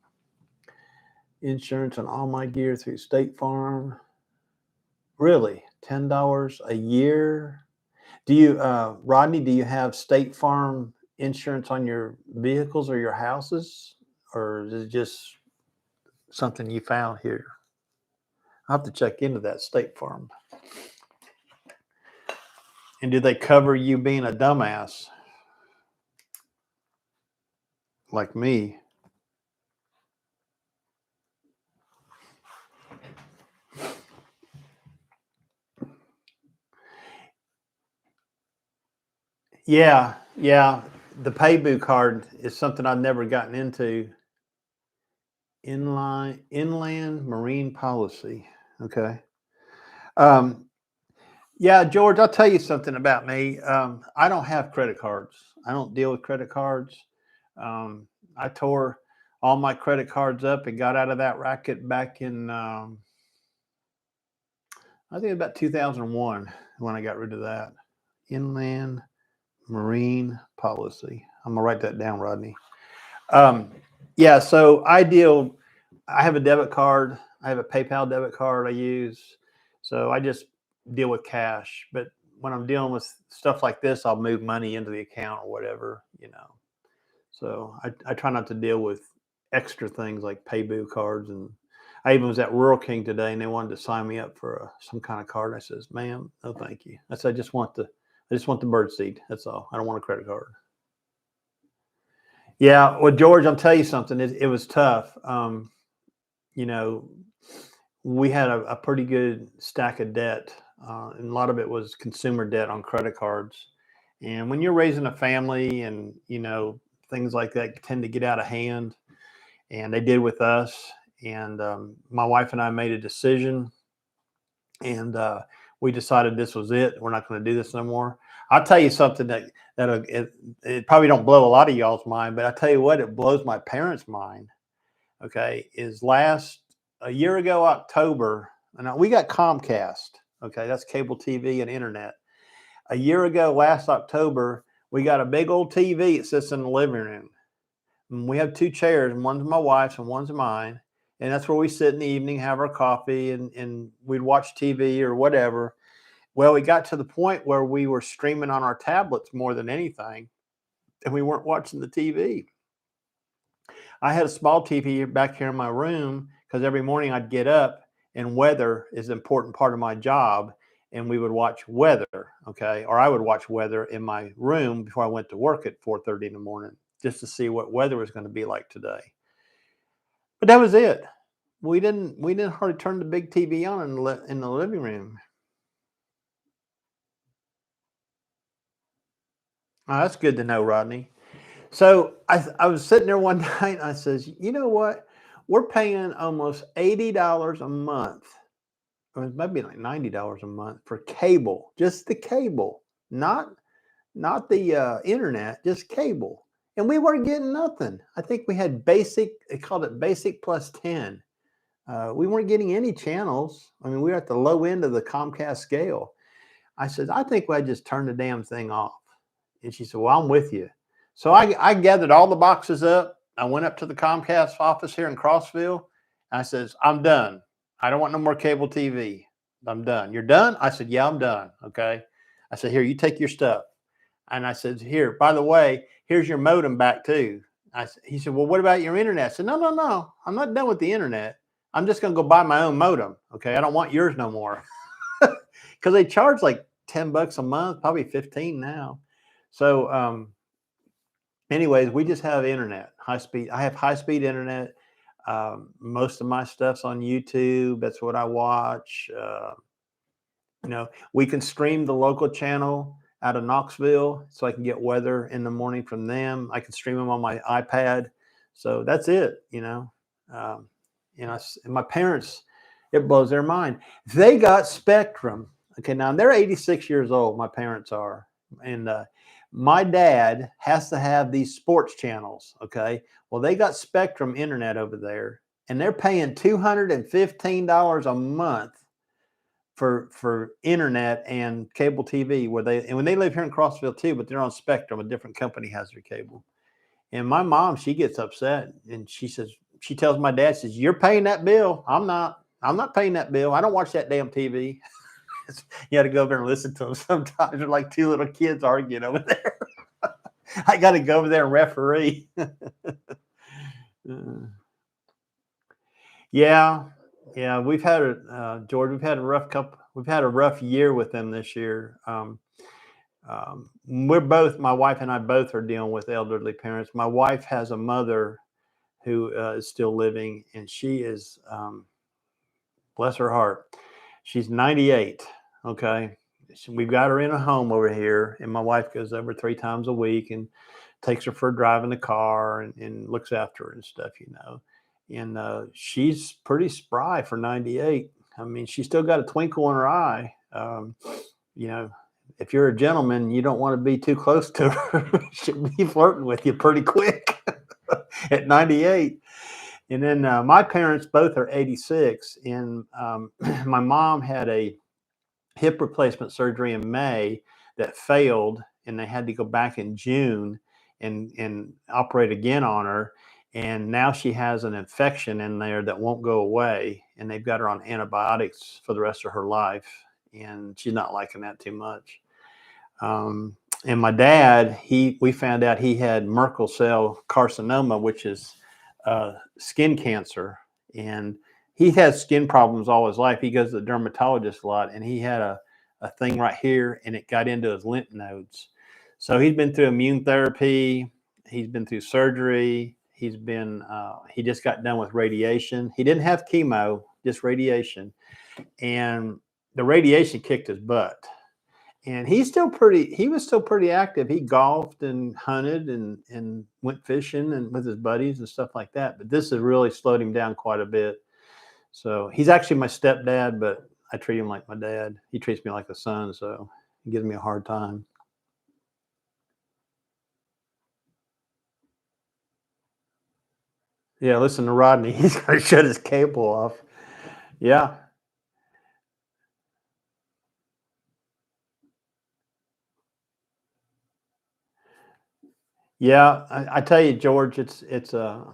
Insurance on all my gear through State Farm. Really? $10 a year? Do you, Rodney, do you have State Farm insurance on your vehicles or your houses? Or is it just something you found here? I'll have to check into that State Farm. And do they cover you being a dumbass like me? Yeah, yeah. The Paybu card is something I've never gotten into. Inland marine policy. Okay. Yeah, George, I'll tell you something about me. I don't have credit cards. I don't deal with credit cards. I tore all my credit cards up and got out of that racket back in, I think about 2001 when I got rid of that. Inland marine policy. I'm gonna write that down, Rodney. Yeah, so I have a debit card. I have a PayPal debit card I use. So I just deal with cash. But when I'm dealing with stuff like this, I'll move money into the account or whatever, you know. So I try not to deal with extra things like Paybu cards. And I even was at Rural King today, and they wanted to sign me up for some kind of card. I says, ma'am, no thank you. I said, I just want the bird seed. That's all. I don't want a credit card. Yeah, well, George, I'll tell you something. It was tough. You know, we had a pretty good stack of debt, and a lot of it was consumer debt on credit cards. And when you're raising a family, and you know things like that tend to get out of hand, and they did with us. And my wife and I made a decision, and we decided this was it. We're not going to do this no more. I'll tell you something that it probably don't blow a lot of y'all's mind, but I tell you what, it blows my parents' mind. Okay, is a year ago October, and we got Comcast. Okay, that's cable TV and internet. A year ago, last October, we got a big old TV that sits in the living room. And we have two chairs, and one's my wife's and one's mine. And that's where we sit in the evening, have our coffee, and we'd watch TV or whatever. Well, we got to the point where we were streaming on our tablets more than anything, and we weren't watching the TV. I had a small TV back here in my room because every morning I'd get up, and weather is an important part of my job, and we would watch weather, okay? Or I would watch weather in my room before I went to work at 4:30 in the morning just to see what weather was going to be like today. But that was it. We didn't hardly turn the big TV on in the living room. Oh, that's good to know, Rodney. So I was sitting there one night, and I says, you know what? We're paying almost $80 a month, or maybe like $90 a month for cable, just the cable, not the internet, just cable. And we weren't getting nothing. I think we had basic. They called it basic plus 10. We weren't getting any channels. I mean, we were at the low end of the Comcast scale. I said, I think I just turned the damn thing off. And she said, well, I'm with you. So I gathered all the boxes up. I went up to the Comcast office here in Crossville. I says, I'm done. I don't want no more cable TV. I'm done. You're done? I said, yeah, I'm done. Okay. I said, here, you take your stuff. And I said, here, by the way, here's your modem back too. He said, well, what about your internet? I said, no. I'm not done with the internet. I'm just going to go buy my own modem. Okay. I don't want yours no more. Because they charge like $10 a month, probably 15 now. So anyways, we just have internet, high speed. I have high speed internet. Most of my stuff's on YouTube. That's what I watch. We can stream the local channel out of Knoxville, so I can get weather in the morning from them. I can stream them on my iPad. So that's it. And my parents, it blows their mind. They got Spectrum. Okay, now they're 86 years old. My parents are, and my dad has to have these sports channels. Okay, well, they got Spectrum internet over there, and they're paying $215 a month for internet and cable TV, when they live here in Crossville too, but they're on Spectrum. A different company has their cable. And my mom, she gets upset, and she tells my dad, says, "You're paying that bill. I'm not paying that bill. I don't watch that damn TV." You had to go over there and listen to them sometimes. They're like two little kids arguing over there. I got to go over there and referee. Yeah. We've had George. We've had a rough year with them this year. My wife and I both are dealing with elderly parents. My wife has a mother who is still living, and she is, bless her heart, she's 98. Okay. We've got her in a home over here, and my wife goes over 3 times a week and takes her for a drive in the car and looks after her and stuff, And she's pretty spry for 98. I mean, she's still got a twinkle in her eye. If you're a gentleman, you don't want to be too close to her. She'll be flirting with you pretty quick at 98. And then my parents both are 86. And my mom had a hip replacement surgery in May that failed, and they had to go back in June and operate again on her. And now she has an infection in there that won't go away, and they've got her on antibiotics for the rest of her life, and she's not liking that too much. And my dad, we found out he had Merkel cell carcinoma, which is skin cancer, and he has skin problems all his life. He goes to the dermatologist a lot, and he had a thing right here, and it got into his lymph nodes. So he's been through immune therapy. He's been through surgery. He just got done with radiation. He didn't have chemo, just radiation. And the radiation kicked his butt. And he was still pretty active. He golfed and hunted and went fishing and with his buddies and stuff like that. But this has really slowed him down quite a bit. So he's actually my stepdad, but I treat him like my dad. He treats me like a son, so he gives me a hard time. Yeah, listen to Rodney. He's going to shut his cable off. Yeah. Yeah, I tell you, George, I'm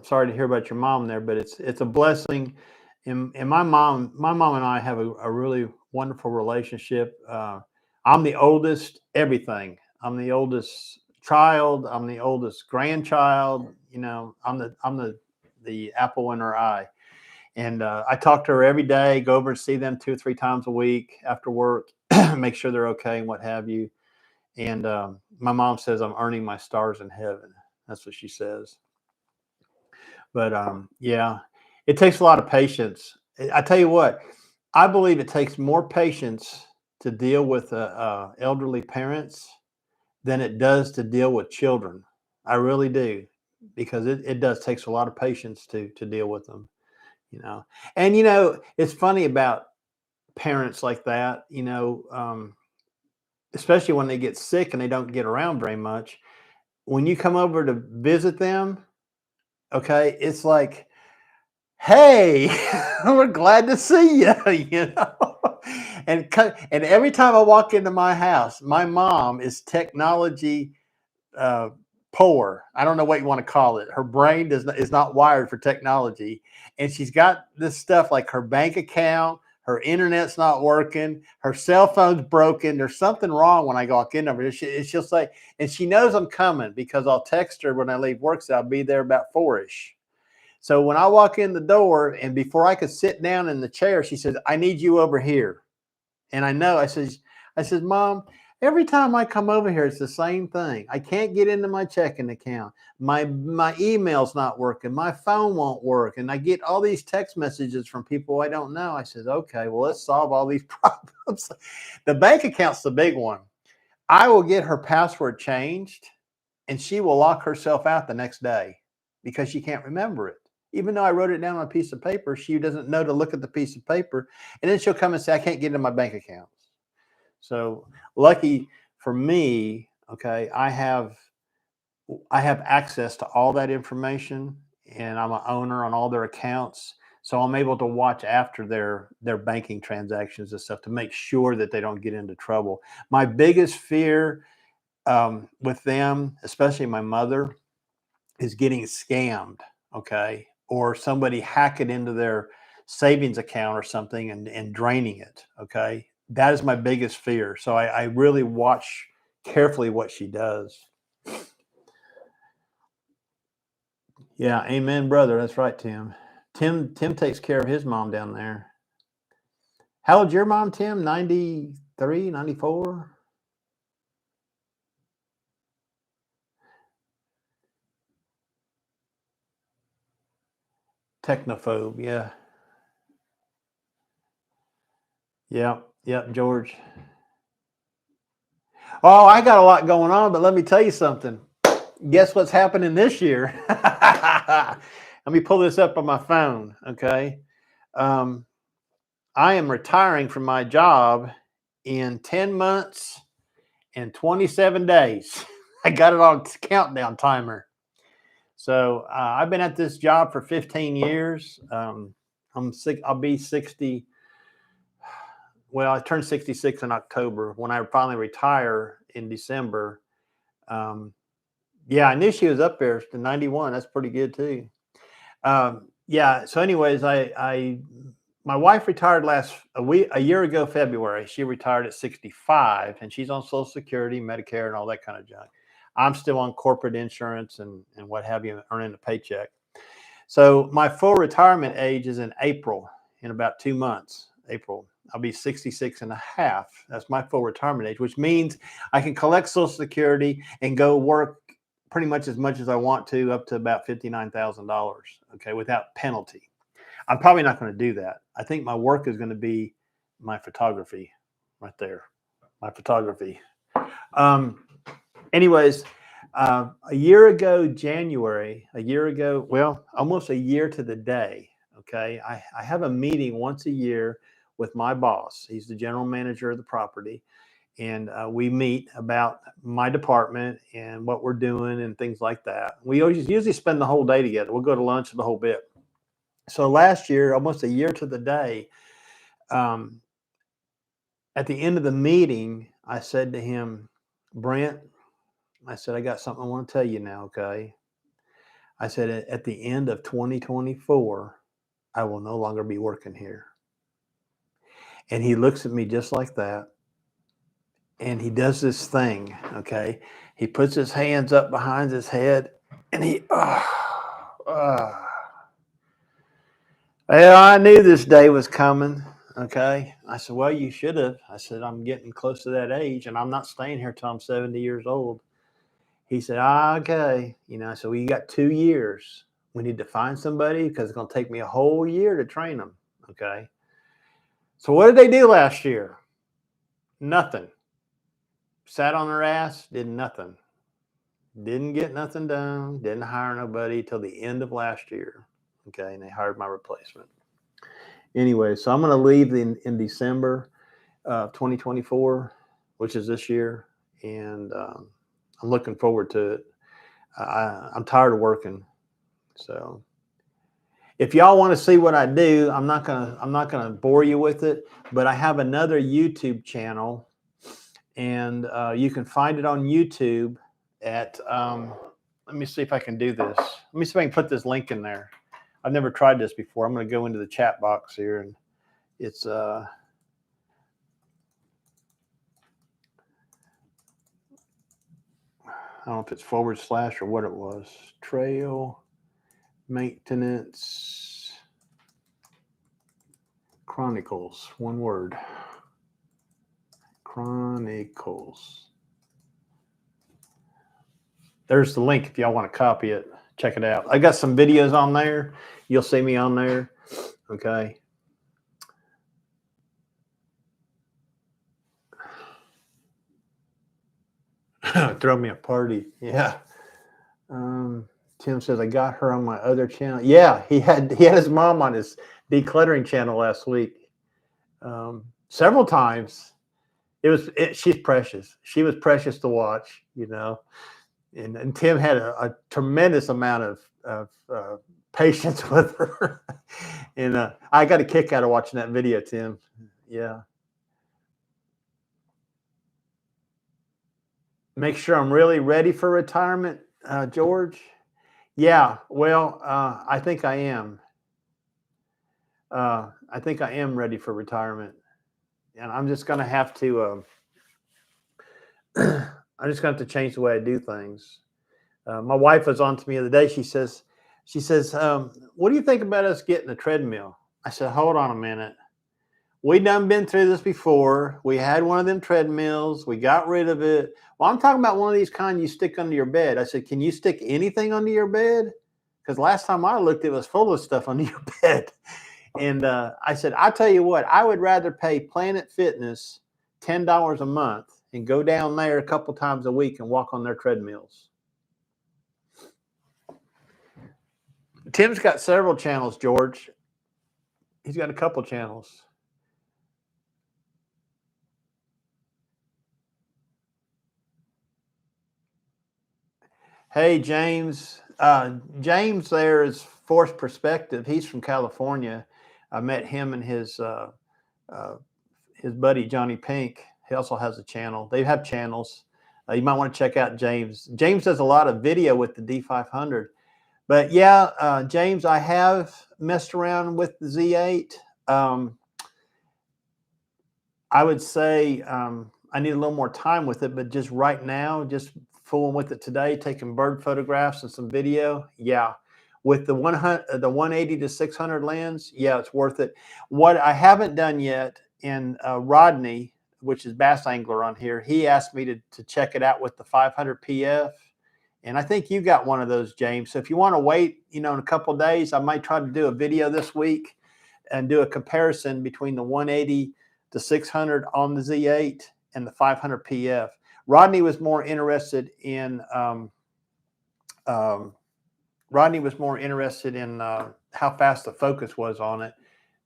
sorry to hear about your mom there, but it's a blessing. And my mom and I have a really wonderful relationship. I'm the oldest everything. I'm the oldest child. I'm the oldest grandchild. I'm the apple in her eye. And I talk to her every day, go over and see them 2 or 3 times a week after work, make sure they're okay and what have you. And my mom says I'm earning my stars in heaven. That's what she says. But yeah, it takes a lot of patience. I tell you what, I believe it takes more patience to deal with elderly parents than it does to deal with children. I really do, because it does takes a lot of patience to deal with them. And it's funny about parents like that. Especially when they get sick and they don't get around very much. When you come over to visit them, okay, it's like, hey, we're glad to see you, And every time I walk into my house, my mom is technology poor. I don't know what you want to call it. Her brain is not wired for technology, and she's got this stuff like her bank account. Her internet's not working. Her cell phone's broken. There's something wrong when I walk in over. She'll say, and she knows I'm coming because I'll text her when I leave work, so I'll be there about 4-ish. So when I walk in the door, and before I could sit down in the chair, she says, "I need you over here." And I know. I says, "Mom, Every time I come over here, it's the same thing. I can't get into my checking account. My email's not working. My phone won't work. And I get all these text messages from people I don't know. I said, okay, well, let's solve all these problems. The bank account's the big one. I will get her password changed and she will lock herself out the next day because she can't remember it. Even though I wrote it down on a piece of paper, she doesn't know to look at the piece of paper. And then she'll come and say, I can't get into my bank account. So lucky for me, okay, I have access to all that information, and I'm an owner on all their accounts. So I'm able to watch after their banking transactions and stuff to make sure that they don't get into trouble. My biggest fear with them, especially my mother, is getting scammed, okay, or somebody hacking into their savings account or something and draining it, okay. That is my biggest fear. So I really watch carefully what she does. Yeah, amen, brother. That's right, Tim. Tim takes care of his mom down there. How old's your mom, Tim? 93, 94? Technophobe, yeah. Yep, George. Oh, I got a lot going on, but let me tell you something. Guess what's happening this year? Let me pull this up on my phone, okay? I am retiring from my job in 10 months and 27 days. I got it on countdown timer. So I've been at this job for 15 years. I'll be 60. Well, I turned 66 in October. When I finally retire in December, yeah, I knew she was up there to 91. That's pretty good too. Yeah. So, anyways, my wife retired a year ago, February. She retired at 65, and she's on Social Security, Medicare, and all that kind of junk. I'm still on corporate insurance and what have you, earning a paycheck. So my full retirement age is in April, in about 2 months. April, I'll be 66 and a half. That's my full retirement age, which means I can collect Social Security and go work pretty much as I want to, up to about $59,000, okay, without penalty. I'm probably not going to do that. I think my work is going to be my photography right there, my photography. Anyways, a year ago, January, well, almost a year to the day, okay, I have a meeting once a year with my boss. He's the general manager of the property. And we meet about my department and what we're doing and things like that. We usually spend the whole day together. We'll go to lunch the whole bit. So last year, almost a year to the day, at the end of the meeting, I said to him, Brent, I said, I got something I want to tell you now, okay? I said, at the end of 2024, I will no longer be working here. And he looks at me just like that. And he does this thing, okay? He puts his hands up behind his head and well, I knew this day was coming, okay? I said, well, you should have. I said, I'm getting close to that age and I'm not staying here till I'm 70 years old. He said, okay. I said, well, you got 2 years. We need to find somebody because it's going to take me a whole year to train them, okay? So what did they do last year? Nothing. Sat on their ass, did nothing. Didn't get nothing done. Didn't hire nobody till the end of last year. Okay, and they hired my replacement. Anyway, so I'm going to leave in December of 2024, which is this year, and I'm looking forward to it. I'm tired of working, so if y'all want to see what I do, I'm not gonna bore you with it, but I have another YouTube channel, and you can find it on YouTube at. Let me see if I can do this. Let me see if I can put this link in there. I've never tried this before. I'm going to go into the chat box here, and it's I don't know if it's / or what it was. Trail Maintenance Chronicles, one word. Chronicles. There's the link if y'all want to copy it. Check it out. I got some videos on there. You'll see me on there. Okay. Throw me a party. Yeah. Tim says I got her on my other channel. Yeah, he had his mom on his decluttering channel last week. Several times. She's precious. She was precious to watch, you know. And Tim had a tremendous amount of patience with her. And I got a kick out of watching that video, Tim. Yeah. Make sure I'm really ready for retirement, George. Yeah, well, I think I am. I think I am ready for retirement. And I'm just going to have to, I'm just going to have to change the way I do things. My wife was on to me the other day. She says, what do you think about us getting a treadmill? I said, hold on a minute. We done been through this before. We had one of them treadmills. We got rid of it. Well, I'm talking about one of these kind you stick under your bed. I said, can you stick anything under your bed? Because last time I looked, it was full of stuff under your bed. And I said, I'll tell you what, I would rather pay Planet Fitness $10 a month and go down there a couple times a week and walk on their treadmills. Tim's got several channels, George. He's got a couple channels. Hey, James. James there is Forced Perspective. He's from California. I met him and his buddy, Johnny Pink. He also has a channel. They have channels. You might want to check out James. James does a lot of video with the D500. But yeah, James, I have messed around with the Z8. I would say I need a little more time with it, but just right now, just fooling with it today, taking bird photographs and some video. Yeah. With the 180 to 600 lens, yeah, it's worth it. What I haven't done yet, and Rodney, which is Bass Angler on here, he asked me to check it out with the 500 PF. And I think you got one of those, James. So if you want to wait, you know, in a couple of days, I might try to do a video this week and do a comparison between the 180 to 600 on the Z8 and the 500 PF. Rodney was more interested in how fast the focus was on it.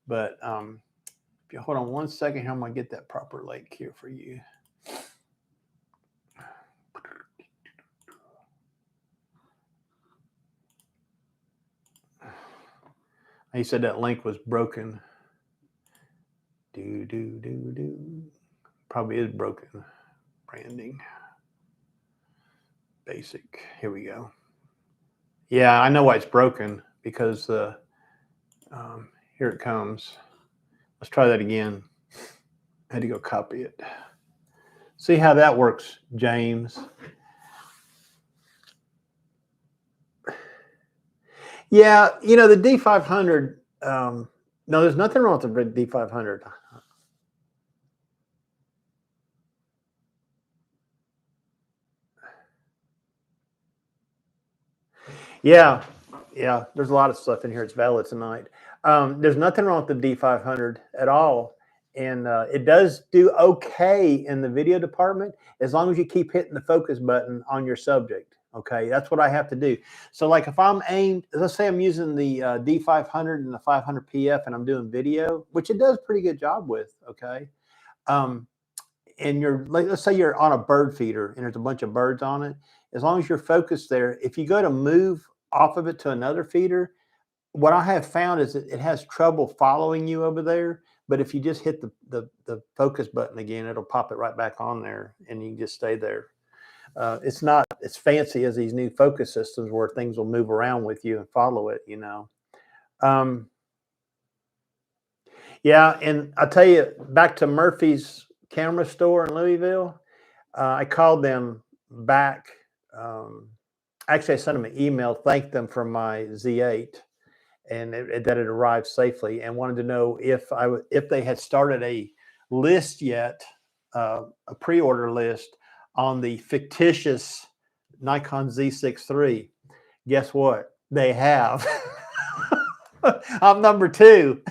But if you hold on one second here, I'm going to get that proper link here for you. He said that link was broken. Probably is broken. Branding. Basic. Here we go. Yeah, I know why it's broken, because here it comes. Let's try that again. I had to go copy it. See how that works, James. Yeah, you know, the D500, no, there's nothing wrong with the D500. Yeah, there's a lot of stuff in here. It's valid tonight. There's nothing wrong with the D500 at all. And it does do okay in the video department as long as you keep hitting the focus button on your subject. Okay, that's what I have to do. So like if I'm aimed, let's say I'm using the D500 and the 500 PF and I'm doing video, which it does a pretty good job with, okay? And let's say you're on a bird feeder and there's a bunch of birds on it. As long as you're focused there, if you go to move off of it to another feeder, what I have found is that it has trouble following you over there. But if you just hit the focus button again, it'll pop it right back on there and you can just stay there. It's not as fancy as these new focus systems where things will move around with you and follow it, you know. Yeah, and I'll tell you, back to Murphy's camera store in Louisville, I called them back. Actually, I sent them an email, thanked them for my Z8 and that it arrived safely, and wanted to know if they had started a list yet a pre-order list on the fictitious Nikon Z6ii. Guess what? They have. I'm number 2.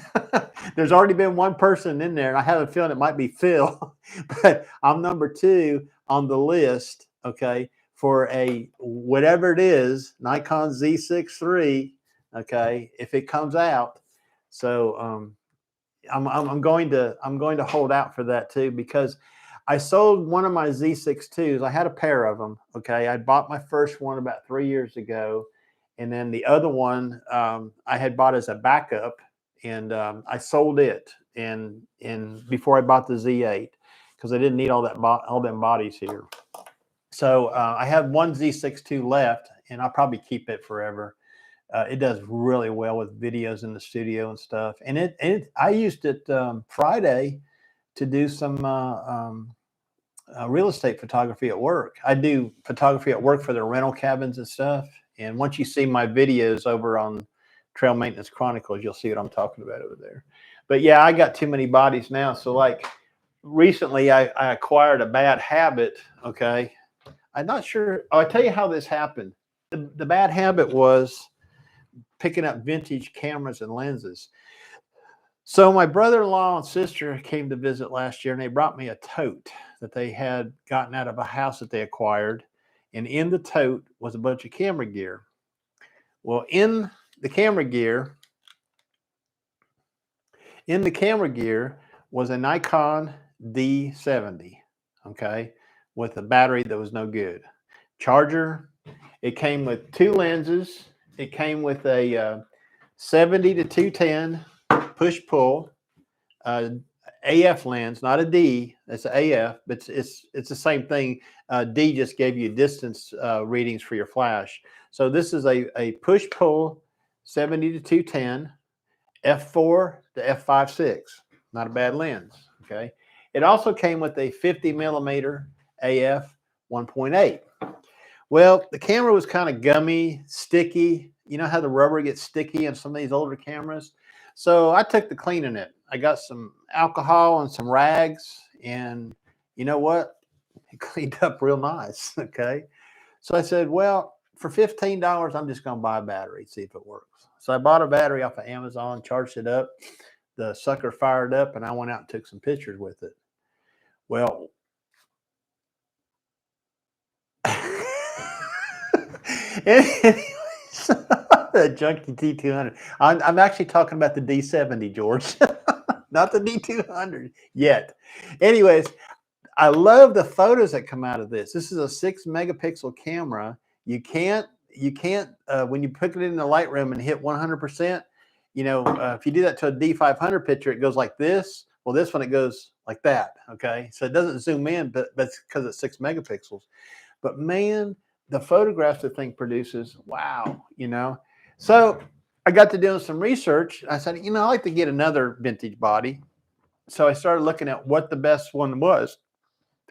There's already been one person in there, and I have a feeling it might be Phil, but I'm number 2 on the list, okay, for a whatever it is, Nikon Z6ii, okay, if it comes out. So I'm going to hold out for that too, because I sold one of my Z6IIs. I had a pair of them, okay. I bought my first one about 3 years ago. And then the other one I had bought as a backup, and I sold it and before I bought the Z8, because I didn't need all them bodies here. So I have one Z6II left, and I'll probably keep it forever. It does really well with videos in the studio and stuff. And I used it Friday to do some real estate photography at work. I do photography at work for the rental cabins and stuff. And once you see my videos over on Trail Maintenance Chronicles, you'll see what I'm talking about over there. But yeah, I got too many bodies now. So like recently I acquired a bad habit. Okay. I'm not sure. I'll tell you how this happened. The bad habit was picking up vintage cameras and lenses. So my brother-in-law and sister came to visit last year, and they brought me a tote that they had gotten out of a house that they acquired. And in the tote was a bunch of camera gear. Well, in the camera gear was a Nikon D70, okay, with a battery that was no good. Charger. It came with 2 lenses. It came with a 70 to 210 push-pull AF lens, not a D. It's an AF, but it's the same thing. D just gave you distance readings for your flash. So this is a push-pull 70 to 210 f4 to f5.6. Not a bad lens. Okay. It also came with a 50 millimeter AF 1.8. Well, the camera was kind of gummy, sticky. You know how the rubber gets sticky in some of these older cameras? So I took to cleaning it. I got some alcohol and some rags, and you know what? It cleaned up real nice, okay? So I said, well, for $15, I'm just going to buy a battery, see if it works. So I bought a battery off of Amazon, charged it up. The sucker fired up, and I went out and took some pictures with it. Well, anyways, the junky D200. I'm actually talking about the D70, George, not the D200 yet. Anyways, I love the photos that come out of this. This is a 6 megapixel camera. You can't when you put it in the Lightroom and hit 100%, you know, if you do that to a D500 picture, it goes like this. Well, this one, it goes like that. Okay. So it doesn't zoom in, but it's because it's 6 megapixels. But man, the photographs the thing produces, wow, you know. So I got to doing some research. I said, you know, I like to get another vintage body. So I started looking at what the best one was.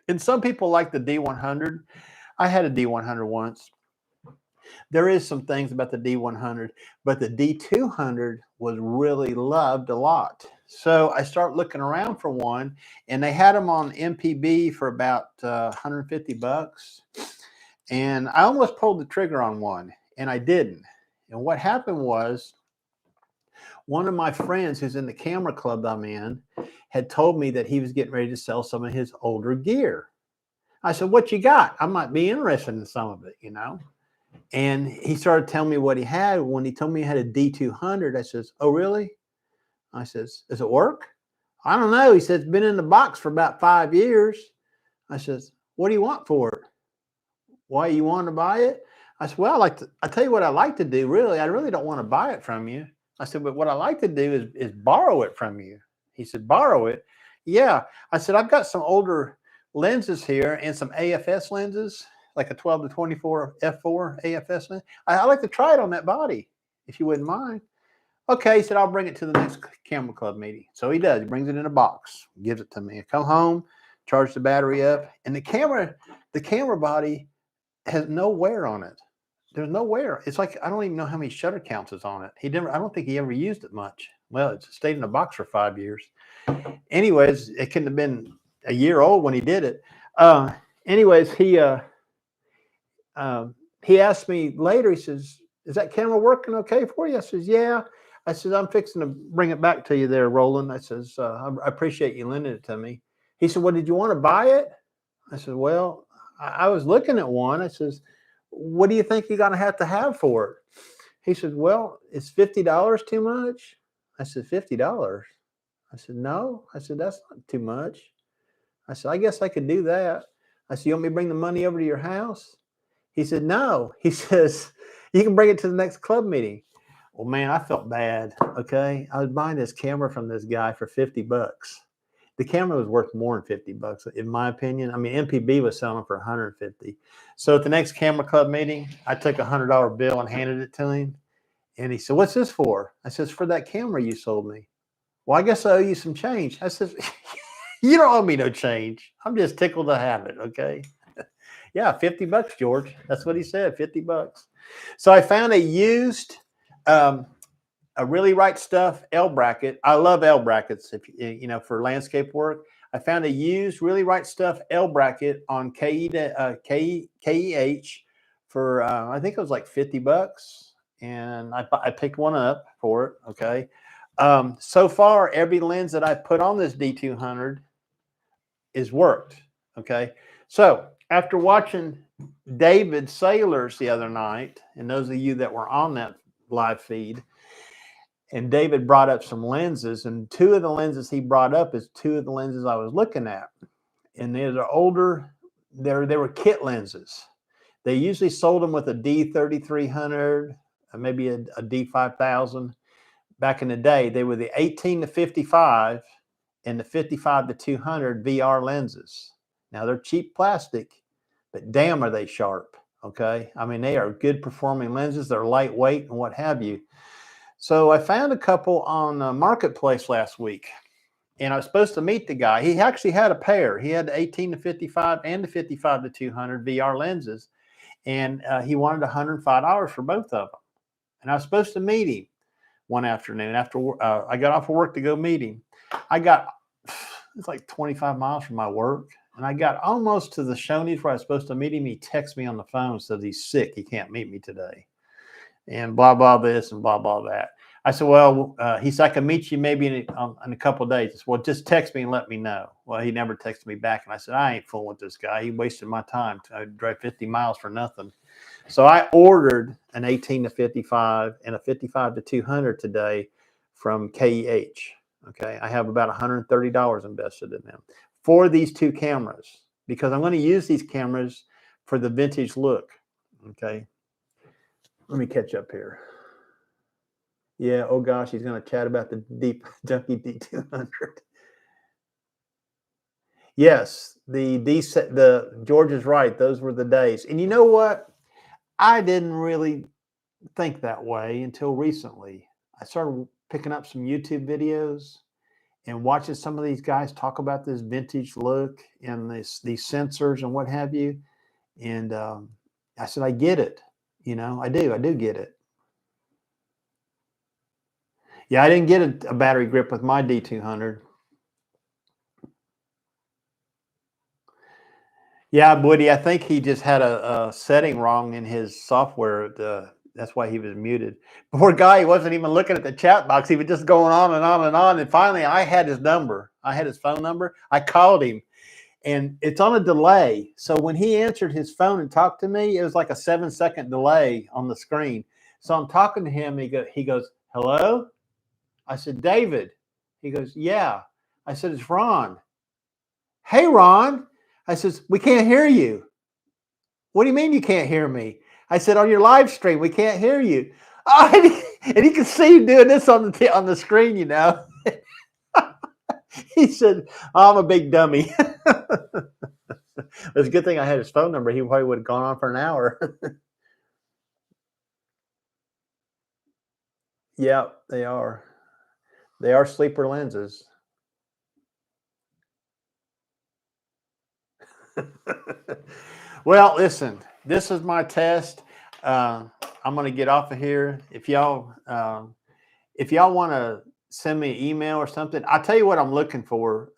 And some people like the D100. I had a D100 once. There is some things about the D100, but the D200 was really loved a lot. So I started looking around for one, and they had them on MPB for about 150 bucks. And I almost pulled the trigger on one, and I didn't. And what happened was, one of my friends who's in the camera club I'm in had told me that he was getting ready to sell some of his older gear. I said, what you got? I might be interested in some of it, you know. And he started telling me what he had. When he told me he had a D200, I says, oh, really? I says, does it work? I don't know. He says, it's been in the box for about 5 years. I says, what do you want for it? Why you want to buy it? I said, well, I tell you what I like to do, really. I really don't want to buy it from you. I said, but what I like to do is borrow it from you. He said, borrow it? Yeah. I said, I've got some older lenses here and some AFS lenses, like a 12 to 24 f4 AFS lens. I like to try it on that body, if you wouldn't mind. Okay, he said, I'll bring it to the next camera club meeting. So he does. He brings it in a box, gives it to me. I come home, charge the battery up, and the camera body has no wear on it. There's no wear. It's like, I don't even know how many shutter counts is on it. I don't think he ever used it much. Well, it's stayed in the box for 5 years. Anyways, it couldn't have been a year old when he did it. Anyways, he asked me later, he says, is that camera working okay for you? I says, yeah. I said, I'm fixing to bring it back to you there, Roland. I says, I appreciate you lending it to me. He said, well, did you want to buy it? I said, well, I was looking at one. I says, what do you think you're going to have for it? He said, well, is $50 too much? I said, $50? I said, no. I said, that's not too much. I said, I guess I could do that. I said, you want me to bring the money over to your house? He said, no. He says, you can bring it to the next club meeting. Well, man, I felt bad. Okay. I was buying this camera from this guy for $50. The camera was worth more than $50, in my opinion. I mean, MPB was selling for $150. So at the next camera club meeting, I took a $100 bill and handed it to him. And he said, what's this for? I said, it's for that camera you sold me. Well, I guess I owe you some change. I said, you don't owe me no change. I'm just tickled to have it. Okay. Yeah, $50, George. That's what he said, $50. So I found a used, a really right stuff L bracket. I love L brackets, if you know, for landscape work. I found a used really right stuff L bracket on KEH for I think it was like $50, and I picked one up for it. Okay. So far, every lens that I put on this D200 is worked. Okay. So after watching David Sailors the other night, and those of you that were on that live feed, and David brought up some lenses, and two of the lenses he brought up is two of the lenses I was looking at. And they're older, they were kit lenses. They usually sold them with a D3300, maybe a D5000. Back in the day, they were the 18 to 55 and the 55 to 200 VR lenses. Now they're cheap plastic, but damn are they sharp. Okay. I mean, they are good performing lenses. They're lightweight and what have you. So I found a couple on Marketplace last week, and I was supposed to meet the guy. He actually had a pair. He had the 18 to 55 and the 55 to 200 VR lenses, and he wanted $105 for both of them. And I was supposed to meet him one afternoon after I got off of work to go meet him. It's like 25 miles from my work, and I got almost to the Shoney's where I was supposed to meet him. He texts me on the phone, says he's sick. He can't meet me today. And blah, blah, this and blah, blah, that. I said, well, he said, I can meet you maybe in a couple of days. I said, well, just text me and let me know. Well, he never texted me back. And I said, I ain't fooling with this guy. He wasted my time. I drive 50 miles for nothing. So I ordered an 18 to 55 and a 55 to 200 today from KEH. Okay. I have about $130 invested in them for these two cameras because I'm going to use these cameras for the vintage look. Okay. Let me catch up here. Yeah. Oh gosh, he's going to chat about the junky D200. Yes, the George is right. Those were the days. And you know what? I didn't really think that way until recently. I started picking up some YouTube videos and watching some of these guys talk about this vintage look and these sensors and what have you. And I said, I get it. You know, I do get it. Yeah, I didn't get a battery grip with my D200. Yeah, Woody, I think he just had a setting wrong in his software. That's why he was muted. Poor guy, he wasn't even looking at the chat box. He was just going on and on and on. And finally, I had his number. I had his phone number. I called him, and it's on a delay. So when he answered his phone and talked to me, it was like a 7-second delay on the screen. So I'm talking to him. He goes, hello? I said, David. He goes, yeah. I said, it's Ron. Hey, Ron. I says, we can't hear you. What do you mean you can't hear me? I said, on your live stream, we can't hear you. Oh, and you can see him doing this on the screen, you know. He said, oh, I'm a big dummy. It's a good thing I had his phone number. He probably would have gone on for an hour. Yeah, they are. They are sleeper lenses. Well, listen, this is my test. I'm going to get off of here. If y'all want to send me an email or something, I'll tell you what I'm looking for.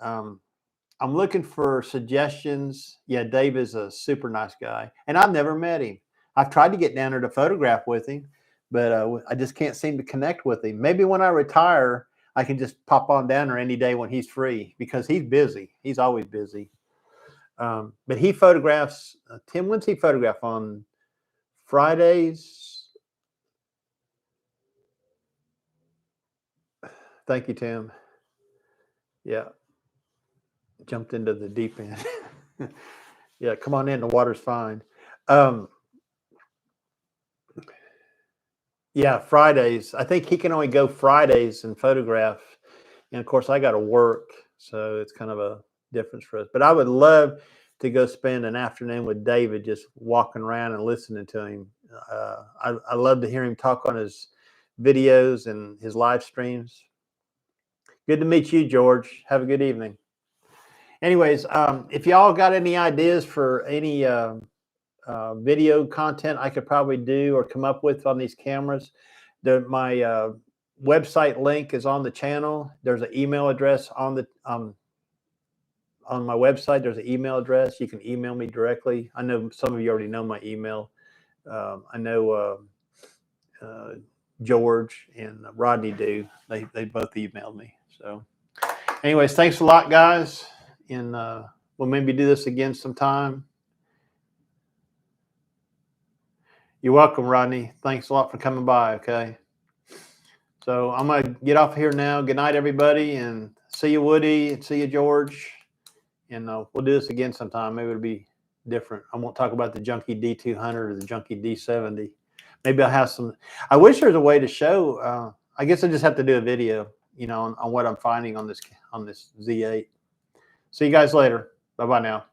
I'm looking for suggestions. Yeah, Dave is a super nice guy, and I've never met him. I've tried to get down there to photograph with him, but I just can't seem to connect with him. Maybe when I retire, I can just pop on down there any day when he's free, because he's busy. He's always busy. But he photographs. Tim, when's he photograph? On Fridays? Thank you, Tim. Yeah. Jumped into the deep end. Yeah, come on in. The water's fine. Yeah, Fridays. I think he can only go Fridays and photograph. And of course, I got to work, so it's kind of a difference for us. But I would love to go spend an afternoon with David, just walking around and listening to him. I love to hear him talk on his videos and his live streams. Good to meet you, George. Have a good evening. Anyways, if y'all got any ideas for any video content I could probably do or come up with on these cameras, my website link is on the channel. There's an email address on the on my website. There's an email address. You can email me directly. I know some of you already know my email. I know George and Rodney do. They both emailed me. So anyways, thanks a lot, guys. And we'll maybe do this again sometime. You're welcome, Rodney. Thanks a lot for coming by, okay? So I'm going to get off here now. Good night, everybody, and see you, Woody, and see you, George. And we'll do this again sometime. Maybe it'll be different. I won't talk about the junky D200 or the junky D70. Maybe I'll have some. I wish there was a way to show. I guess I just have to do a video, on what I'm finding on this Z8. See you guys later. Bye-bye now.